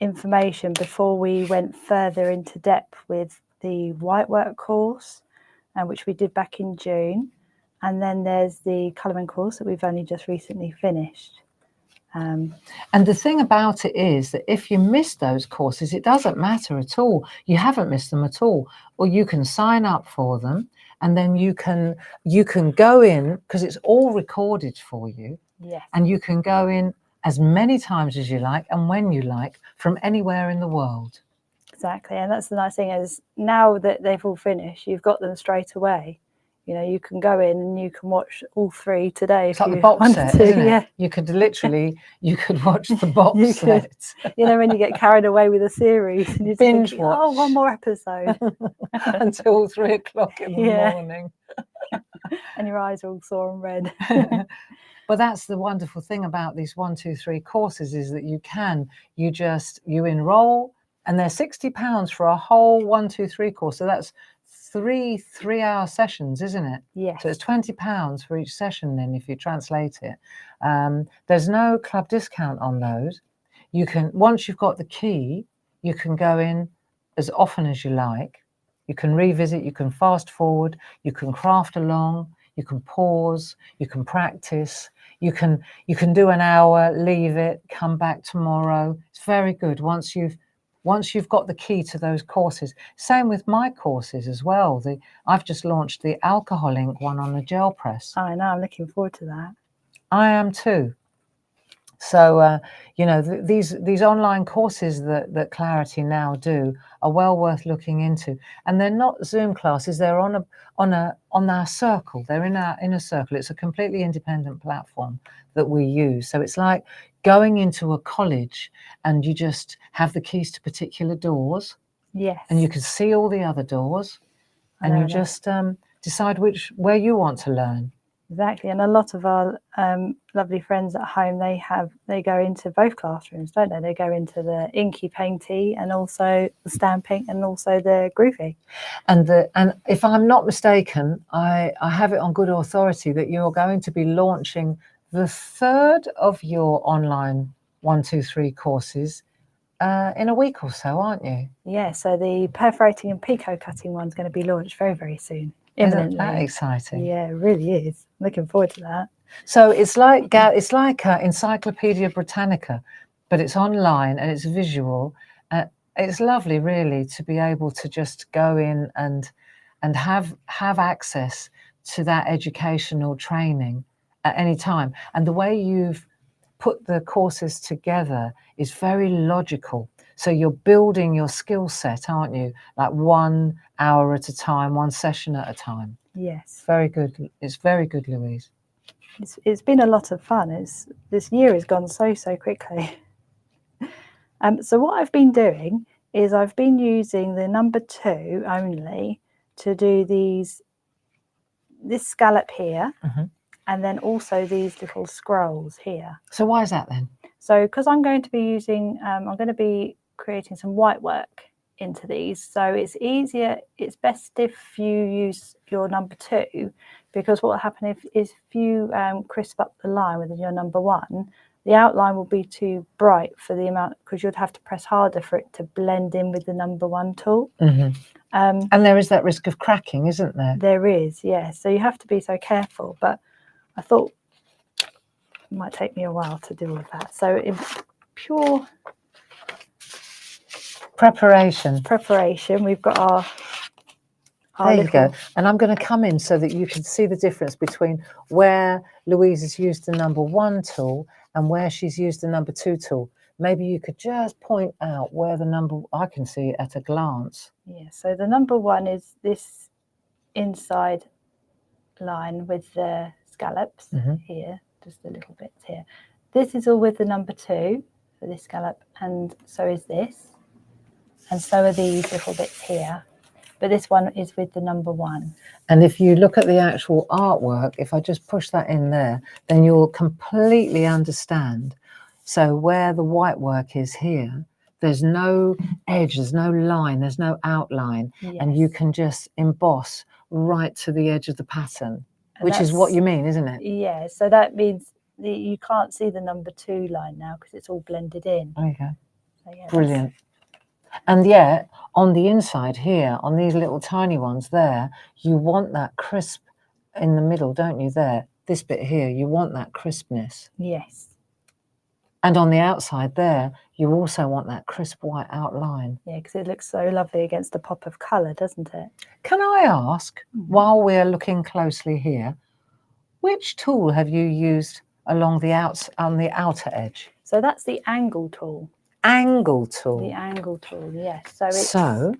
information before we went further into depth with the white work course, which we did back in June. And then there's the colouring course that we've only just recently finished. And the thing about it is that if you miss those courses, it doesn't matter at all. You haven't missed them at all. Or you can sign up for them, and then you can go in, because it's all recorded for you. Yes. And you can go in as many times as you like and when you like from anywhere in the world. Exactly, and that's the nice thing is now that they've all finished, you've got them straight away. You know, you can go in and you can watch all 3 today It's if like the you box wanted set, to. isn't it? Yeah, You could literally, you could watch the box you could. set. You know, when you get carried away with a series and you're Binge thinking, oh, one watch. more episode. Until 3 o'clock in the Yeah. morning. And your eyes are all sore and red. But that's the wonderful thing about these 1, 2, 3 courses is that you enroll, and they're £60 for a whole 1, 2, 3 course. So that's 3 3-hour sessions, isn't it? Yes. So it's £20 for each session then if you translate it. There's no club discount on those. You can, once you've got the key, you can go in as often as you like. You can revisit, you can fast forward, you can craft along, you can pause, you can practice, you can do an hour, leave it, come back tomorrow. It's very good once you've got the key to those courses. Same with my courses as well. I've just launched the alcohol ink one on the gel press. I know, I'm looking forward to that. I am too. So, you know, these online courses that Clarity now do are well worth looking into. And they're not Zoom classes, they're on our circle. They're in our inner circle. It's a completely independent platform that we use. So it's like going into a college and you just have the keys to particular doors. Yes. And you can see all the other doors and you just decide where you want to learn. Exactly, and a lot of our lovely friends at home, they go into both classrooms, don't they? They go into the inky painty and also the stamping and also the Groovi. And if I'm not mistaken, I have it on good authority that you're going to be launching the 3rd of your online 1, 2, 3 courses in a week or so, aren't you? Yeah, so the perforating and picot cutting one's going to be launched very, very soon. Imminently. Isn't that exciting? Yeah, it really is. Looking forward to that. So it's like Encyclopedia Britannica, but it's online and it's visual. It's lovely, really, to be able to just go in and have access to that educational training at any time. And the way you've put the courses together is very logical. So you're building your skill set, aren't you? Like 1 hour at a time, 1 session at a time. Yes. Very good. It's very good, Louise. It's been a lot of fun. This year has gone so quickly. So what I've been doing is I've been using the number 2 only to do this scallop here, and then also these little scrolls here. So why is that then? So because I'm going to be using, I'm going to be creating some white work into these. So it's easier, it's best if you use your number 2, because what will happen if you crisp up the line with your number 1, the outline will be too bright for the amount, because you'd have to press harder for it to blend in with the number 1 tool. And there is that risk of cracking, isn't there? There is, yeah. So you have to be so careful. But I thought it might take me a while to do all of that. So in pure preparation, we've got our there you go. And I'm going to come in so that you can see the difference between where Louise has used the number 1 tool and where she's used the number 2 tool. Maybe you could just point out where I can see it at a glance. Yeah, so the number 1 is this inside line with the scallops here, just a little bit here. This is all with the number 2 for this scallop, and so is this. And so are these little bits here. But this one is with the number 1. And if you look at the actual artwork, if I just push that in there, then you'll completely understand. So where the white work is here, there's no edge, there's no line, there's no outline. Yes. And you can just emboss right to the edge of the pattern, which is what you mean, isn't it? Yeah, so that means you can't see the number 2 line now because it's all blended in. Okay. So, yeah, brilliant. And yet, on the inside here, on these little tiny ones there, you want that crisp in the middle, don't you, there? This bit here, you want that crispness. Yes. And on the outside there, you also want that crisp white outline. Yeah, because it looks so lovely against the pop of colour, doesn't it? Can I ask, while we're looking closely here, which tool have you used along on the outer edge? So that's the angle tool. Angle tool. The angle tool, yes. So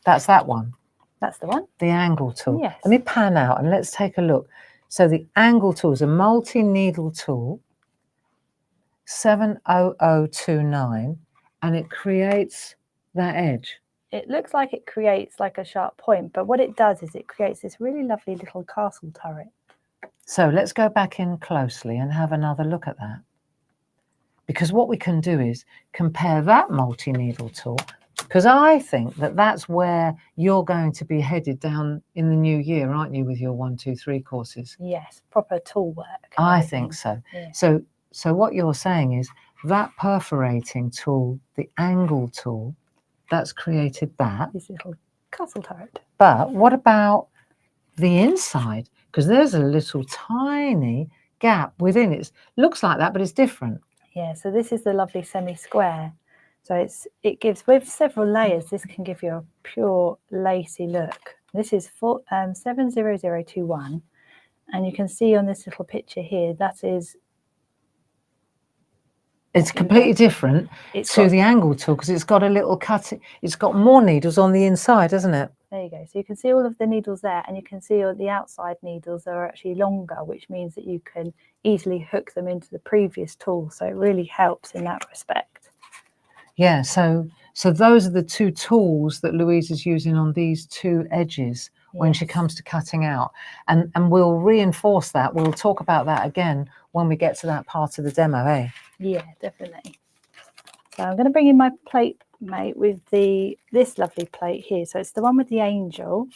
that's that one. That's the one. The angle tool. Yes. Let me pan out and let's take a look. So the angle tool is a multi-needle tool, 70029, and it creates that edge. It looks like it creates like a sharp point, but what it does is it creates this really lovely little castle turret. So let's go back in closely and have another look at that. Because what we can do is compare that multi-needle tool, because I think that that's where you're going to be headed down in the new year, aren't you, with your 1, 2, 3 courses? Yes, proper tool work. I think so. Yeah. So what you're saying is that perforating tool, the angle tool, that's created that. This little castle turret. But what about the inside? Because there's a little tiny gap within it. Looks like that, but it's different. Yeah, so this is the lovely semi-square. So it gives, with several layers, this can give you a pure lacy look. This is 70021, and you can see on this little picture here, that is... It's completely different to the angle tool because it's got a little cutting, it's got more needles on the inside, hasn't it? There you go. So you can see all of the needles there, and you can see all the outside needles are actually longer, which means that you can easily hook them into the previous tool. So it really helps in that respect. Yeah, so those are the two tools that Louise is using on these two edges when she comes to cutting out. And we'll reinforce that. We'll talk about that again when we get to that part of the demo, eh? Yeah, definitely. So I'm going to bring in my plate, mate, with this lovely plate here. So it's the one with the angel.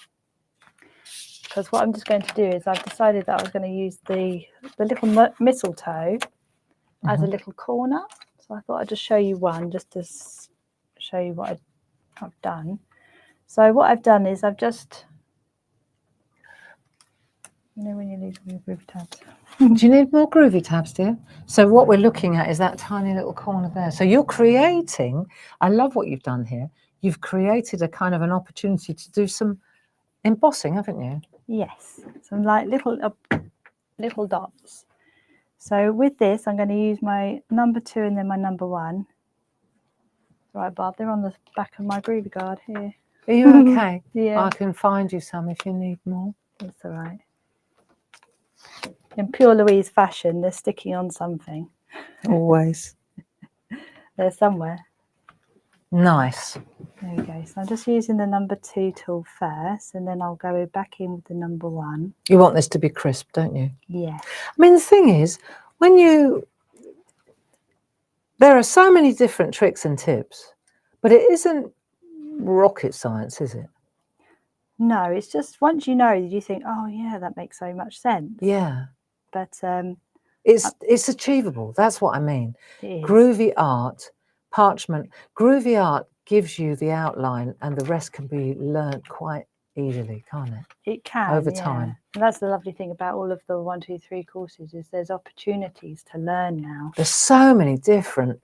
Because what I'm just going to do is I've decided that I was going to use the little mistletoe as a little corner. So I thought I'd just show you one, just to show you what I've done. So what I've done is I've just, you know, when you need your Groovi tabs. Do you need more Groovi tabs, dear? So what we're looking at is that tiny little corner there. So you're creating, I love what you've done here. You've created a kind of an opportunity to do some embossing, haven't you? Yes, some like little dots. So with this, I'm going to use my number 2 and then my number 1. Right, Bob, they're on the back of my Groovi guard here. Are you okay? Yeah. I can find you some if you need more. That's all right. In pure Louise fashion, they're sticking on something. Always. They're somewhere. Nice. There we go. So I'm just using the number 2 tool first, and then I'll go back in with the number 1. You want this to be crisp, don't you? Yeah. I mean, the thing is, there are so many different tricks and tips, but it isn't rocket science, is it? No, it's just once you know, you think, oh yeah, that makes so much sense. Yeah. But it's achievable. That's what I mean. it is. Groovi art, parchment. Groovi art gives you the outline, and the rest can be learnt quite easily, can't it? It can, over time. And that's the lovely thing about all of the 1, 2, 3 courses is there's opportunities to learn now. There's so many different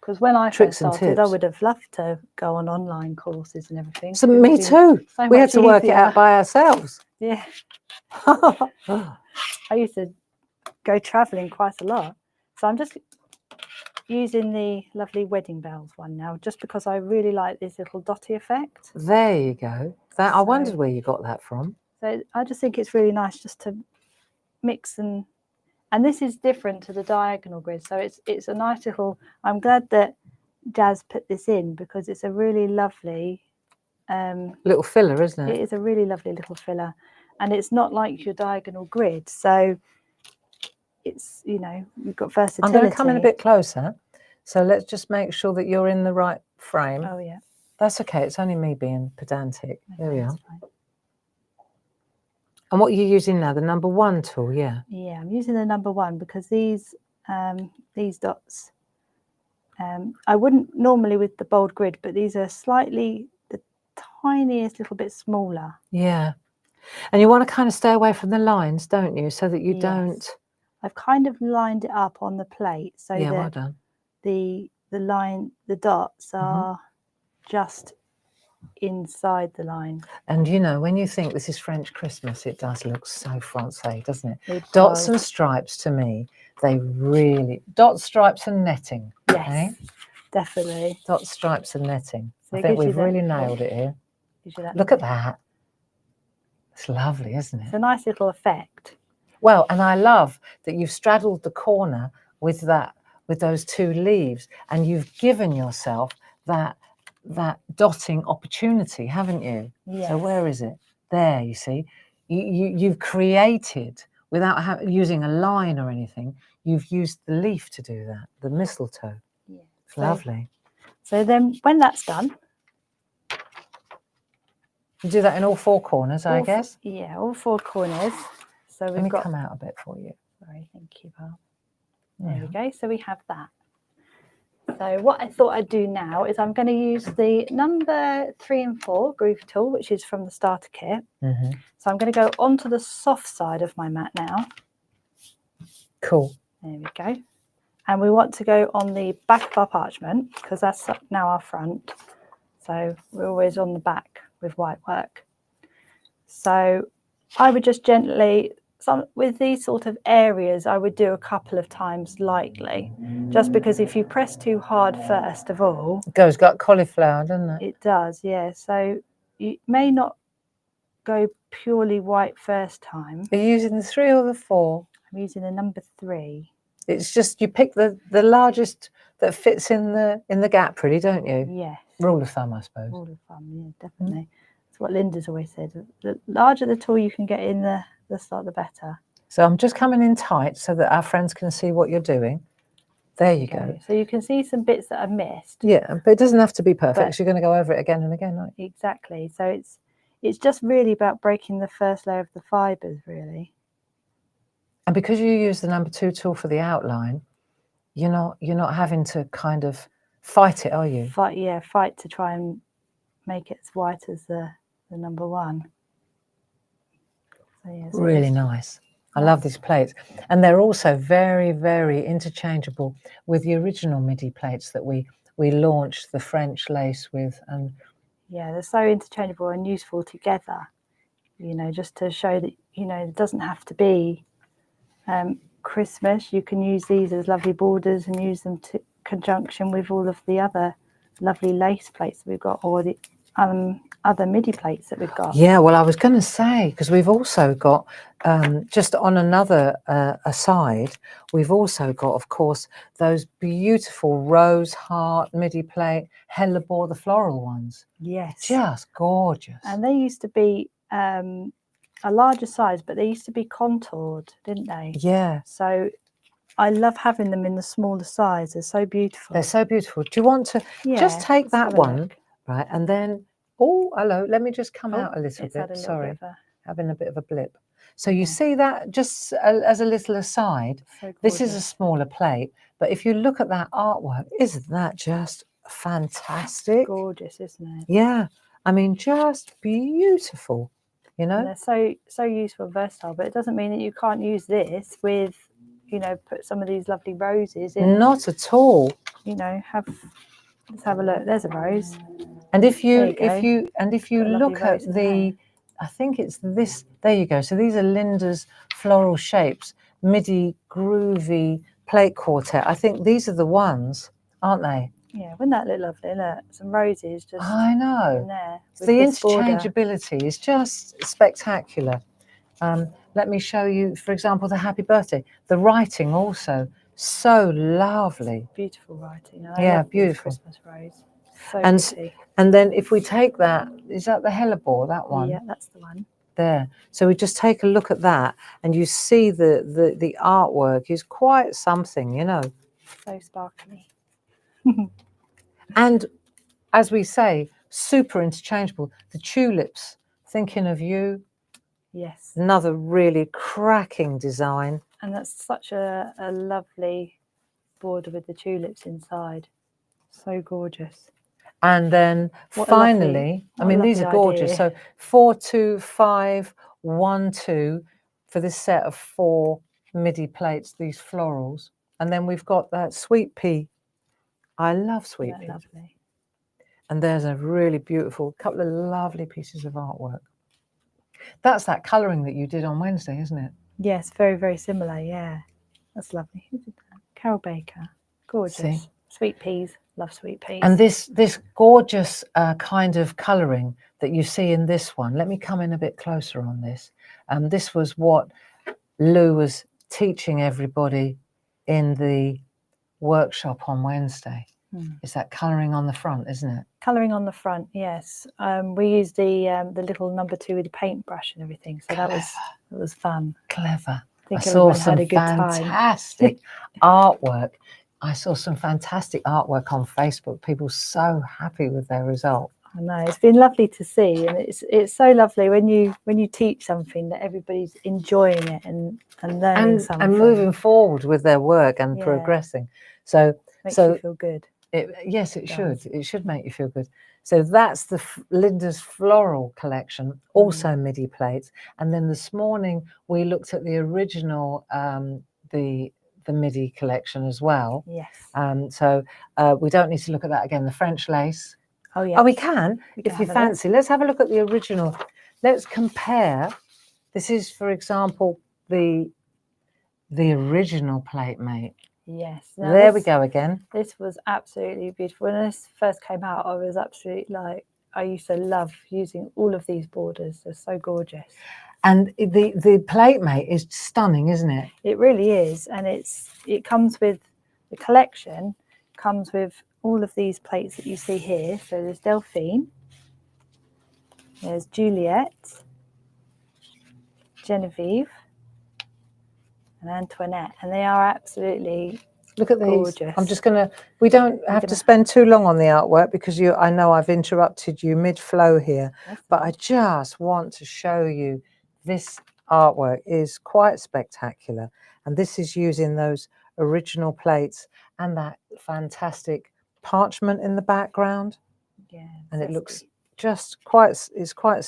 Because when I tricks first started, and I tips. would have loved to go on online courses and everything. So me too. So We had much to work it easier. out by ourselves. Yeah, I used to go travelling quite a lot. So I'm just using the lovely wedding bells one now, just because I really like this little dotty effect. There you go. That I wondered where you got that from. So I just think it's really nice just to mix and this is different to the diagonal grid. So it's a nice little, I'm glad that Jazz put this in because it's a really lovely Little filler, isn't it? it is a really lovely little filler, and it's not like your diagonal grid. So it's, you know, you've got versatility. I'm going to come in a bit closer. So let's just make sure that you're in the right frame. Oh yeah. That's okay. It's only me being pedantic. There we are. Fine. And what are you using now? The number 1 tool, yeah. Yeah, I'm using the number 1 because these dots, I wouldn't normally with the bold grid, but these are slightly the tiniest little bit smaller. Yeah. And you want to kind of stay away from the lines, don't you? So that you don't. I've kind of lined it up on the plate so Yeah, well that done. the dots are just inside the line. And you know, when you think this is French Christmas, it does look so Francais, doesn't it? It Dots does. and stripes to me, They really, dot stripes and netting. Yes, eh? definitely. Dot stripes and netting. So I it think gives you we've that- really nailed it here. gives you that Look at nice- that. It's lovely, isn't It's it? a nice little effect. Well, and I love that you've straddled the corner with that, with those two leaves, and you've given yourself that dotting opportunity, haven't you? Yes. So where is it? There, you see, you've created without using a line or anything. You've used the leaf to do that, the mistletoe. Yeah. It's lovely. So then, when that's done, You do that in all four corners, I guess. Yeah, all four corners. So Let we've me got. come out a bit for you. Sorry, thank you, Val. There Yeah. we go. So we have that. So what I thought I'd do now is I'm going to use the number 3 and 4 Groovi tool, which is from the starter kit. Mm-hmm. So I'm going to go onto the soft side of my mat now. Cool. There we go. And we want to go on the back of our parchment because that's now our front. So we're always on the back with white work. So I would just gently, with these sort of areas, I would do a couple of times lightly, just because if you press too hard first of all, It got cauliflower, doesn't it? it does, yeah. So you may not go purely white first time. Are you using the 3 or the 4? I'm using the number 3. It's just you pick the largest that fits in the gap, really, don't you? Yes. Rule of thumb, I suppose. Rule of thumb, yeah, definitely. That's what Linda's always said. The larger the tool you can get in the slot, the better. So I'm just coming in tight so that our friends can see what you're doing. There you go. So you can see some bits that are missed. Yeah, but it doesn't have to be perfect But- because you're going to go over it again and again, aren't you? Exactly. So it's just really about breaking the first layer of the fibres, really. And because you use the number 2 tool for the outline, you're not having to kind of fight it, are you? Fight to try and make it as white as the number 1. So, yeah, so Really nice. I love these plates. And they're also very, very interchangeable with the original Midi plates that we launched the French lace with. And yeah, they're so interchangeable and useful together, just to show that, it doesn't have to be Christmas. You can use these as lovely borders and use them to conjunction with all of the other lovely lace plates that we've got, or the other Midi plates that we've got. yeah, well, I was going to say, because we've also got, just on another aside, we've also got, of course, those beautiful rose heart Midi plate, hellebore, the floral ones. Yes. Just gorgeous. And they used to be a larger size, but they used to be contoured, didn't they? Yeah. So I love having them in the smaller size. They're so beautiful. They're so beautiful. Do you want to just take let's that have a one, look. right, and then, oh, hello, let me just come out a little It's had bit. a little Sorry, bit of a, having a bit of a blip. So you see that, just as a little aside, so this is a gorgeous. smaller plate, but if you look at that artwork, isn't that just fantastic? Gorgeous, isn't it? Yeah, I mean, just beautiful, And they're so useful and versatile, but it doesn't mean that you can't use this with, put some of these lovely roses in. Not at all. Let's have a look. There's a rose. And if you There you go. Got a look lovely at rose in there. I think it's this, there you go. So these are Linda's floral shapes, Midi Groovi plate quartet. I think these are the ones, aren't they? Yeah, wouldn't that look lovely? Look, some roses just I in know. there. The with this border. interchangeability is just spectacular. Let me show you, for example, the happy birthday. The writing also, so lovely. Beautiful writing. Yeah, love these beautiful. Christmas rose. So And pretty. And then if we take that, is that the hellebore, that one? Yeah, that's the one. There. So we just take a look at that and you see the artwork is quite something, So sparkly. And as we say, super interchangeable. The tulips, thinking of you, Yes. another really cracking design. And that's such a lovely border with the tulips inside. So gorgeous. And then What a finally, I mean, these are lovely gorgeous. idea. So 4, 2, 5, 1, 2 for this set of 4 Midi plates, these florals. And then we've got that sweet pea. I love sweet Isn't pea. that lovely? And there's a really beautiful couple of lovely pieces of artwork. That's that colouring that you did on Wednesday, isn't it? Yes, very, very similar, yeah. That's lovely. Who did that? Carol Baker. Gorgeous. See? Sweet peas. Love sweet peas. And this gorgeous kind of colouring that you see in this one, let me come in a bit closer on this. This was what Lou was teaching everybody in the workshop on Wednesday. It's that colouring on the front, isn't it? Colouring on the front, yes. We used the little number 2 with the paintbrush and everything, so that was fun. Clever. I saw some had a good fantastic artwork. I saw some fantastic artwork on Facebook. People so happy with their result. I know, it's been lovely to see, and it's so lovely when you teach something that everybody's enjoying it and learning something and moving forward with their work and progressing. So makes you feel good. Yes, it should. It should make you feel good. So that's the Linda's floral collection, also Midi plates. And then this morning we looked at the original, the Midi collection as well. Yes. So we don't need to look at that again. The French lace. Oh yeah. Oh, we can if you fancy. Let's have a look at the original. Let's compare. This is, for example, the original plate mate. Yes. Now there we go again. This was absolutely beautiful. When this first came out, I was absolutely like, I used to love using all of these borders. They're so gorgeous. And the plate mate is stunning, isn't it? It really is. And it comes with, the collection comes with all of these plates that you see here. So there's Delphine, there's Juliet, Genevieve, and Antoinette, and they are absolutely look at these. Gorgeous. I'm just gonna. We don't have to spend too long on the artwork because I know I've interrupted you mid-flow here, but I just want to show you this artwork is quite spectacular, and this is using those original plates and that fantastic parchment in the background. Yeah, and it looks just quite. It's quite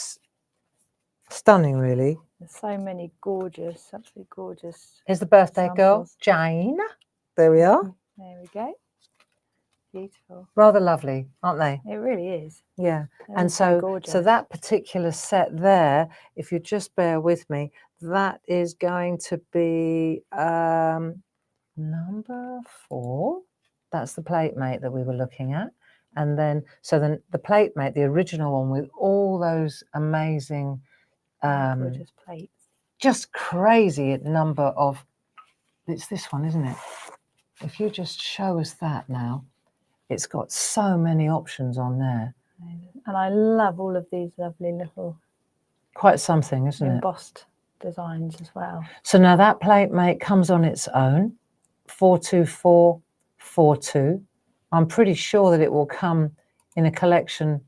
stunning, really. There's so many gorgeous, absolutely gorgeous. Here's the birthday girl, Jane. There we are. There we go. Beautiful. Rather lovely, aren't they? It really is. Yeah. They're And so that particular set there, if you just bear with me, that is going to be number 4. That's the plate mate that we were looking at. And then, so then the plate mate, the original one with all those amazing, gorgeous plates. Just crazy number of, it's this one, isn't it? If you just show us that now, it's got so many options on there. And I love all of these lovely little, quite something, isn't it? Embossed designs as well. So now that plate mate comes on its own, 42442. I'm pretty sure that it will come in a collection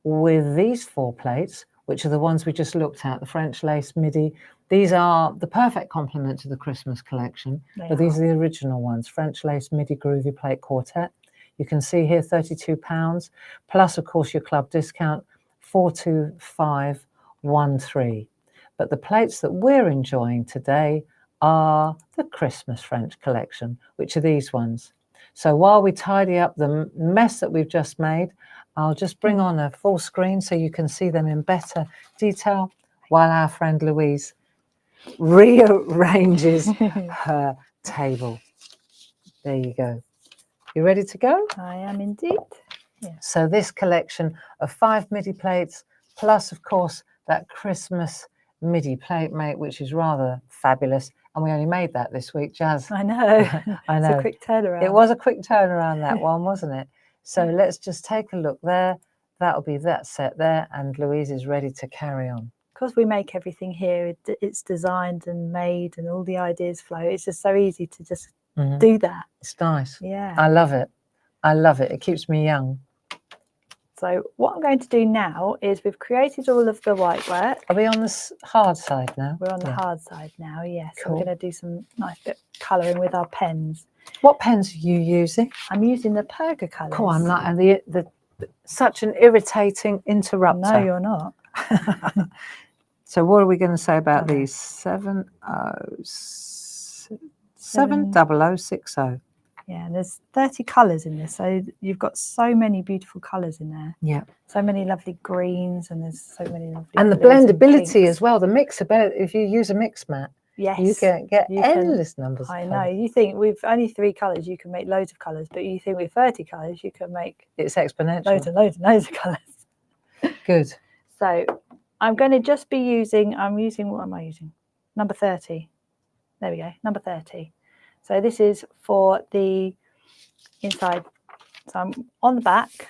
with these 4 plates, which are the ones we just looked at, the French lace Midi. These are the perfect complement to the Christmas collection, but these are the original ones, French lace Midi Groovi plate quartet. You can see here £32, plus of course your club discount, 42513. But the plates that we're enjoying today are the Christmas French collection, which are these ones. So while we tidy up the mess that we've just made, I'll just bring on a full screen so you can see them in better detail while our friend Louise rearranges her table. There you go. You ready to go? I am indeed. Yeah. So this collection of 5 Midi plates, plus of course that Christmas Midi plate mate, which is rather fabulous. And we only made that this week, Jazz. I know. I know. It's a quick turnaround. It was a quick turnaround, that one, wasn't it? So let's just take a look there. That'll be that set there, and Louise is ready to carry on. Because we make everything here, it's designed and made and all the ideas flow. It's just so easy to just do that. It's nice. Yeah. I love it. I love it. It keeps me young. So what I'm going to do now is we've created all of the white work. Are we on the hard side now? We're on the hard side now, yes. Cool. We're going to do some nice bit of colouring with our pens. What pens are you using? I'm using the Perga colours. Cool, I'm like the such an irritating interrupter. No, you're not. So what are we going to say about these? 70060. Yeah, and there's 30 colours in this, so you've got so many beautiful colours in there. Yeah. So many lovely greens, and there's so many lovely. And the blendability as well, the mixability, if you use a mix mat. Yes. You can get you can- endless numbers of I know. colours. You think with only 3 colours, you can make loads of colours, but you think with 30 colours, you can make It's exponential. loads and loads and loads of colours. Good. So I'm going to just be using, what am I using? Number 30. There we go, number 30. So this is for the inside. So I'm on the back.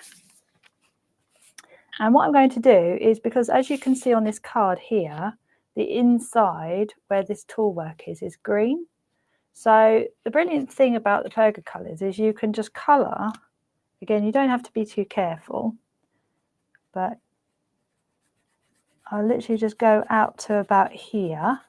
And what I'm going to do is, because as you can see on this card here, the inside where this tool work is green. So the brilliant thing about the Perga colours is you can just colour. Again, you don't have to be too careful, but I'll literally just go out to about here.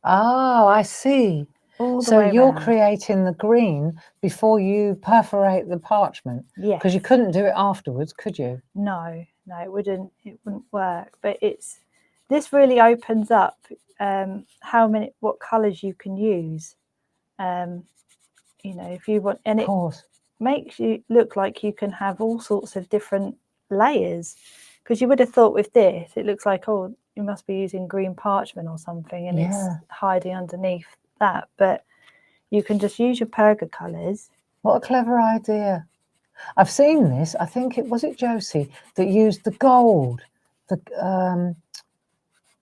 Oh, I see. All the So way you're round. creating the green before you perforate the parchment. Yes. Because you couldn't do it afterwards, could you? No, it wouldn't work. But this really opens up what colours you can use. You know, if you want, and Of course. makes you look like you can have all sorts of different layers, because you would have thought with this it looks like, oh, you must be using green parchment or something, and it's hiding underneath that, but you can just use your Perga colours. What a clever idea. I've seen this. I think was it Josie that used the gold.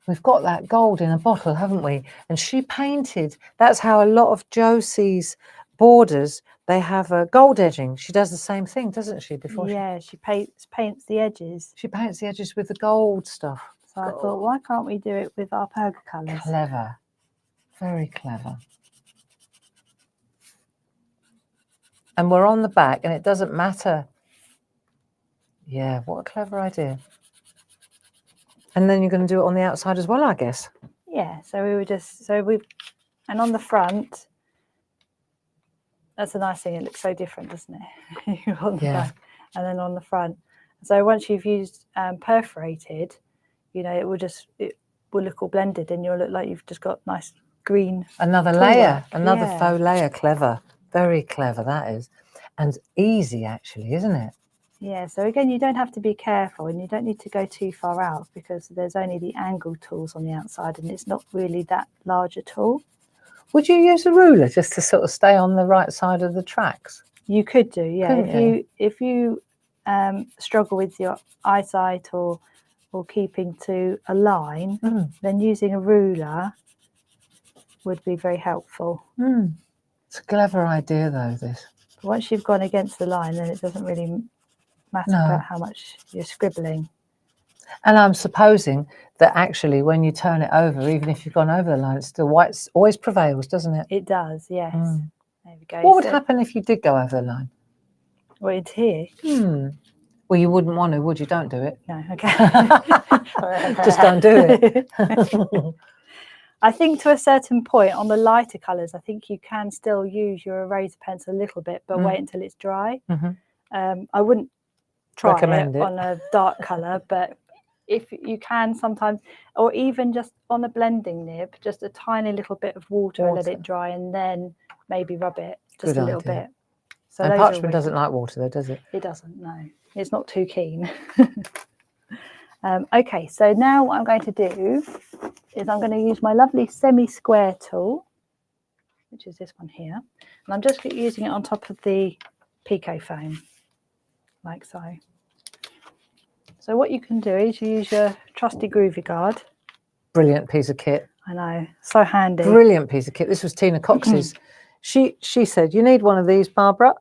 We've got that gold in a bottle, haven't we? And she painted. That's how a lot of Josie's borders, they have a gold edging. She does the same thing, doesn't she? She paints the edges. She paints the edges with the gold stuff. So I thought, why can't we do it with our Perga colours? Clever. Very clever. And we're on the back, and it doesn't matter. Yeah, what a clever idea. And then you're going to do it on the outside as well, I guess. Yeah, so and on the front, that's a nice thing. It looks so different, doesn't it? On the back, and then on the front. So once you've used perforated, you know, it will look all blended, and you'll look like you've just got nice green. Another layer, another faux layer. Clever, very clever that is, and easy actually, isn't it? Yeah. So again, you don't have to be careful, and you don't need to go too far out, because there's only the angle tools on the outside, and it's not really that large a tool. Would you use a ruler just to sort of stay on the right side of the tracks? You could do, yeah. If you struggle with your eyesight or keeping to a line, then using a ruler would be very helpful. It's a clever idea, though, this. But once you've gone against the line, then it doesn't really matter about how much you're scribbling. And I'm supposing that actually when you turn it over, even if you've gone over the line, it's still white. Always prevails, doesn't it? It does, yes. There we go. What would happen if you did go over the line? Well, it's here. Well, you wouldn't want to, would you? Don't do it. No, okay. Just don't do it. I think to a certain point on the lighter colours, I think you can still use your eraser pencil a little bit, but wait until it's dry. I wouldn't try it on a dark colour, but if you can sometimes, or even just on a blending nib, just a tiny little bit of water and let it dry, and then maybe rub it just a little bit. So and parchment doesn't like water though, does it? It doesn't, no. It's not too keen. Okay, so now what I'm going to do is I'm going to use my lovely semi-square tool, which is this one here, and I'm just using it on top of the Pico foam, like so. So what you can do is you use your trusty Groovi guard. Brilliant piece of kit. I know, so handy. Brilliant piece of kit. This was Tina Cox's. She said, you need one of these, Barbara.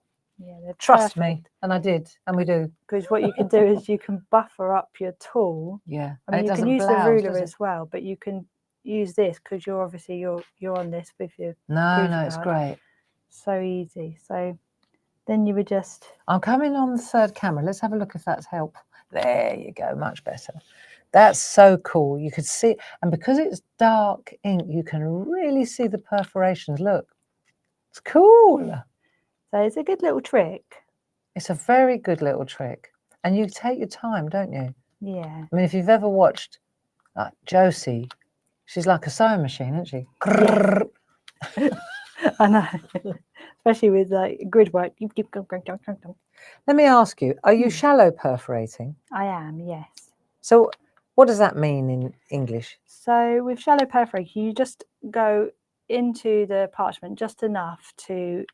Yeah, they're Trust me. And I did, and we do. Because what you can do is you can buffer up your tool. Yeah, I mean, you can use the ruler as well, but you can use this because you're obviously you're on this with your No, it's great. So easy. So then you would just. I'm coming on the third camera. Let's have a look if that's helpful. There you go, much better. That's so cool. You could see, and because it's dark ink, you can really see the perforations. Look, it's cool. So it's a good little trick. It's a very good little trick. And you take your time, don't you? Yeah. I mean, if you've ever watched Josie, she's like a sewing machine, isn't she? Yeah. I know. Especially with like grid work. Let me ask you, are you shallow perforating? I am, yes. So what does that mean in English? So with shallow perforating, you just go into the parchment just enough to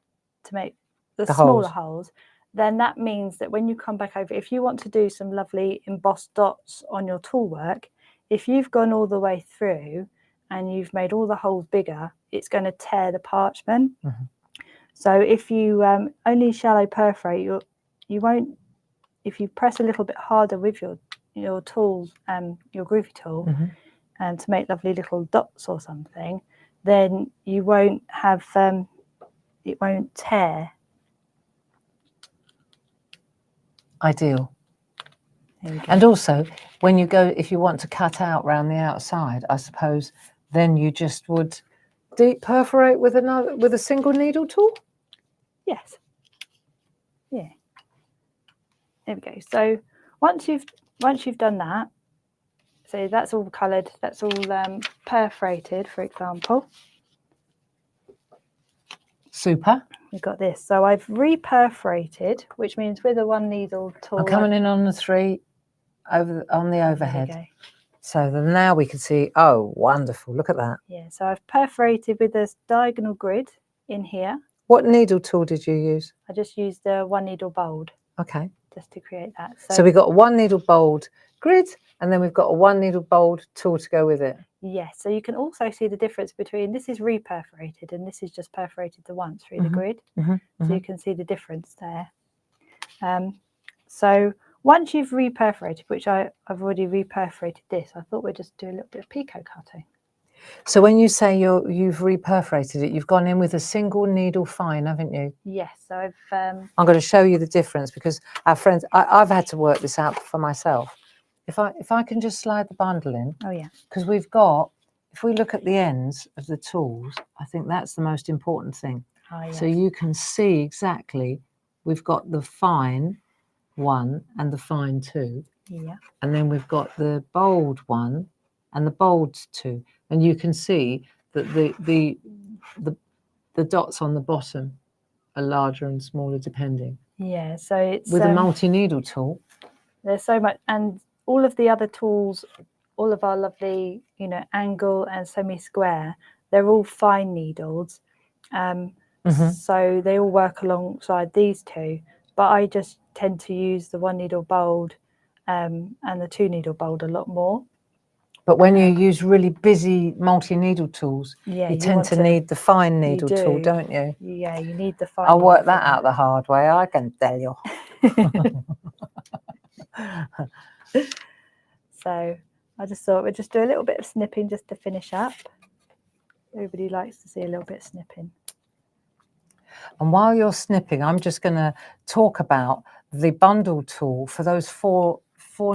make the The smaller holes. holes, then that means that when you come back over, if you want to do some lovely embossed dots on your tool work, if you've gone all the way through and you've made all the holes bigger, it's going to tear the parchment. Mm-hmm. So if you only shallow perforate, you won't. If you press a little bit harder with your tools, your Groovi tool, Mm-hmm. and to make lovely little dots or something, then you won't have it won't tear. Ideal. There we go. And also, when you go, if you want to cut out round the outside, I suppose, then you just would deep perforate with a single needle tool. Yes. Yeah. There we go. So once you've done that, so that's all coloured, that's all perforated, for example. Super. We've got this. So I've re-perforated, which means with a one needle tool. I'm coming in on the 3 on the overhead. So then now we can see, oh, wonderful. Look at that. Yeah, so I've perforated with this diagonal grid in here. What needle tool did you use? I just used the one needle bold. Okay. Just to create that. So we've got a one needle bold grid, and then we've got a one needle bold tool to go with it. Yes, so you can also see the difference between this is re-perforated and this is just perforated the once through the grid. So you can see the difference there. So once you've re-perforated, which I've already re-perforated this, I thought we'd just do a little bit of picot cutting. So when you say you've re-perforated it, you've gone in with a single needle fine, haven't you? Yes, so I've... I'm going to show you the difference because our friends, I've had to work this out for myself. If I can just slide the bundle in. Oh, yeah. Because we've got, if we look at the ends of the tools, I think that's the most important thing. Oh, yes. So you can see exactly, we've got the fine 1 and the fine 2. Yeah. And then we've got the bold 1 and the bold 2. And you can see that the dots on the bottom are larger and smaller depending. Yeah, so it's... With a multi-needle tool. There's so much, and all of the other tools, all of our lovely, angle and semi-square, they're all fine needles. So they all work alongside these two. But I just tend to use the one needle bold and the 2 needle bold a lot more. But when you use really busy multi-needle tools, you tend to need the fine needle tool, don't you? Yeah, you need the fine. I'll work that out the hard way, I can tell you. So I just thought we'd just do a little bit of snipping just to finish up. Everybody likes to see a little bit of snipping. And while you're snipping, I'm just going to talk about the bundle tool for those four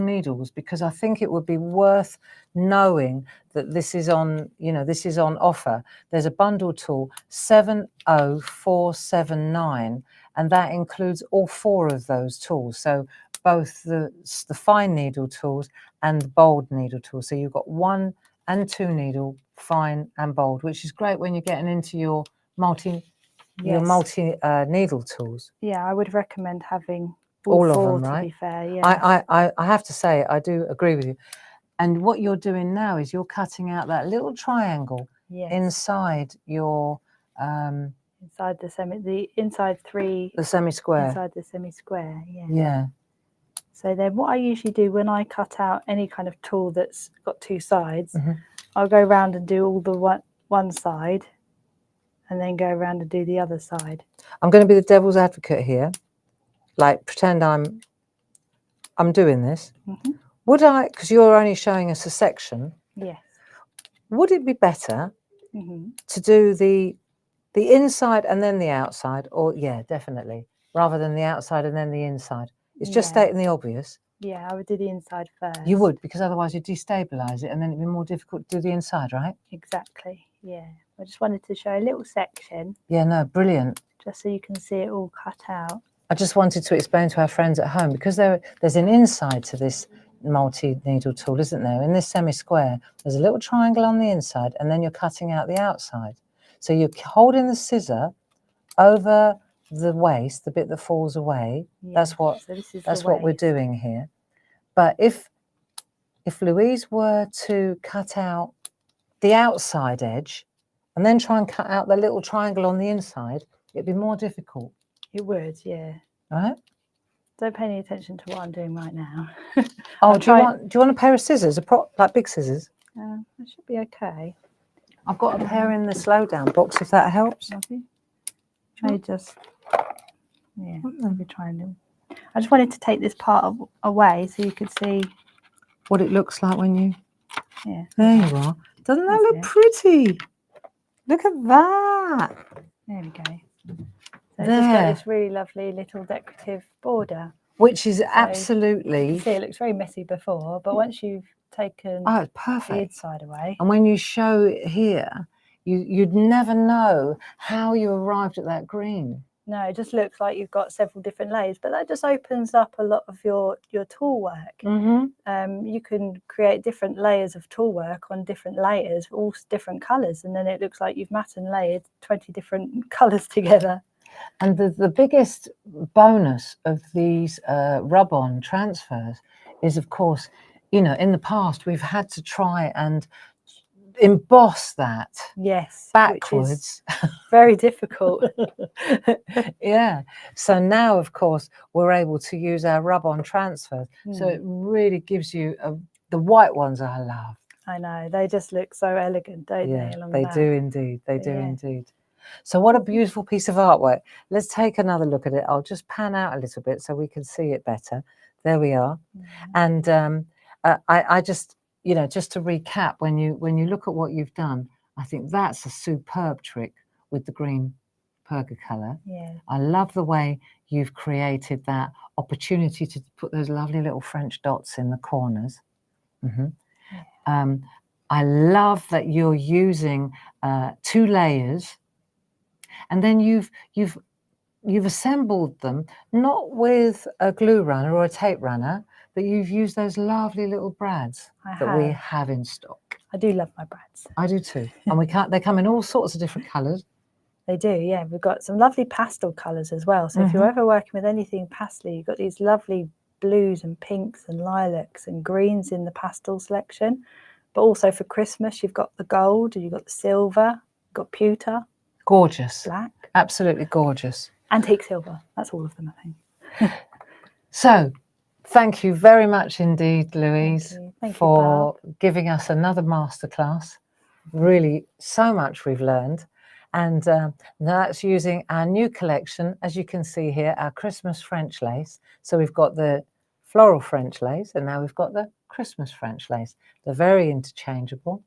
needles, because I think it would be worth knowing that this is on, this is on offer. There's a bundle tool 70479, and that includes all 4 of those tools. So both the fine needle tools and the bold needle tools. So you've got 1 and 2 needle, fine and bold, which is great when you're getting into your multi needle tools. Yeah, I would recommend having all of 4, them, right? To be fair, yeah. I have to say, I do agree with you. And what you're doing now is you're cutting out that little triangle inside your inside the inside 3, the semi-square. Inside the semi-square, yeah. Yeah. So then what I usually do when I cut out any kind of tool that's got 2 sides, I'll go around and do all the one side and then go around and do the other side. I'm going to be the devil's advocate here. Like, pretend I'm doing this. Would I, because you're only showing us a section. Yes. Would it be better to do the inside and then the outside? Or, yeah, definitely. Rather than the outside and then the inside. It's just stating the obvious. Yeah, I would do the inside first. You would, because otherwise you'd destabilise it and then it'd be more difficult to do the inside, right? Exactly, yeah. I just wanted to show a little section. Yeah, no, brilliant. Just so you can see it all cut out. I just wanted to explain to our friends at home, because there's an inside to this multi-needle tool, isn't there? In this semi-square, there's a little triangle on the inside, and then you're cutting out the outside. So you're holding the scissor over the waste, the bit that falls away. Yeah, that's what we're doing here. But if Louise were to cut out the outside edge and then try and cut out the little triangle on the inside, it'd be more difficult. It would, yeah. Right? Don't pay any attention to what I'm doing right now. Oh, do you want a pair of scissors, like big scissors? That should be okay. I've got a pair in the slow down box, if that helps. I just, yeah, I'll be trying to. I just wanted to take this part away so you could see what it looks like when you. Yeah. There you are. Doesn't that look pretty? Look at that. There we go. So it's just got this really lovely little decorative border. Which is absolutely. You see, it looks very messy before, but once you've taken it's perfect. the inside away. And when you show it here, you'd never know how you arrived at that green. No, it just looks like you've got several different layers, but that just opens up a lot of your tool work. You can create different layers of tool work on different layers, all different colours, and then it looks like you've matte and layered 20 different colours together. And the biggest bonus of these rub-on transfers is, of course, you know, in the past we've had to try and emboss that backwards, very difficult. Yeah, so now of course we're able to use our rub-on transfers, so it really gives you the white ones I love. I know, they just look so elegant, don't they? They do indeed, they do indeed. So what a beautiful piece of artwork. Let's take another look at it. I'll just pan out a little bit so we can see it better. There we are. And I just, you know, just to recap, when you look at what you've done, I think that's a superb trick with the green perga colour. I love the way you've created that opportunity to put those lovely little French dots in the corners. I love that you're using 2 layers, and then you've assembled them not with a glue runner or a tape runner, but you've used those lovely little brads that we have in stock. I do love my brads. I do too. And they come in all sorts of different colours. They do, yeah. We've got some lovely pastel colours as well. So if you're ever working with anything pastel, you've got these lovely blues and pinks and lilacs and greens in the pastel selection. But also for Christmas, you've got the gold, and you've got the silver, you've got pewter. Gorgeous. Black. Absolutely gorgeous. Antique silver. That's all of them, I think. So, thank you very much indeed, Louise, for giving us another masterclass. Really, so much we've learned. And that's using our new collection, as you can see here, our Christmas French lace. So we've got the floral French lace, and now we've got the Christmas French lace. They're very interchangeable.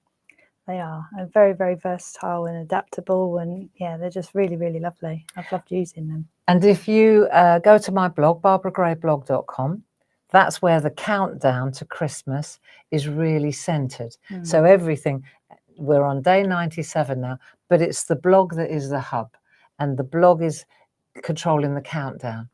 They are, and very, very versatile and adaptable, and yeah, they're just really, really lovely. I've loved using them. And if you go to my blog, barbaragrayblog.com, that's where the countdown to Christmas is really centered. So everything, we're on day 97 now, but it's the blog that is the hub, and the blog is controlling the countdown.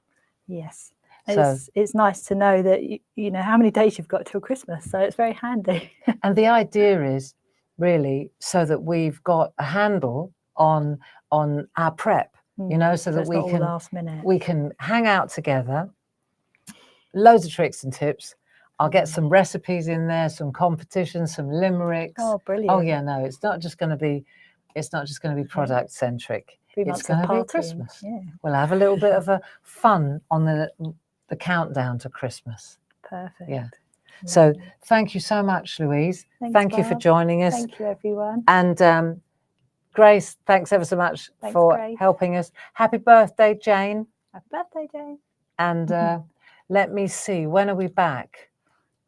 Yes. So it's nice to know that you know how many days you've got till Christmas, so it's very handy. And the idea is really so that we've got a handle on our prep, you know, so that we can hang out together. Loads of tricks and tips. I'll get some recipes in there, some competitions, some limericks. Oh, brilliant! Oh yeah, no, it's not just going to be product centric. It's going to be Christmas. Yeah. We'll have a little bit of a fun on the countdown to Christmas. Perfect. Yeah. So thank you so much, Louise. Thank you for joining us. Thank you, everyone. And Grace, thanks ever so much for helping us. Happy birthday, Jane. Happy birthday, Jane. And let me see, when are we back?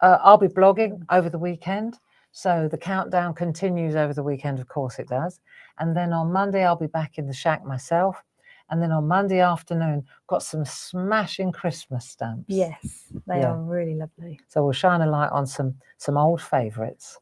I'll be blogging over the weekend. So the countdown continues over the weekend, of course it does. And then on Monday, I'll be back in the shack myself. And then on Monday afternoon, got some smashing Christmas stamps. Yes, they are really lovely. So we'll shine a light on some old favourites.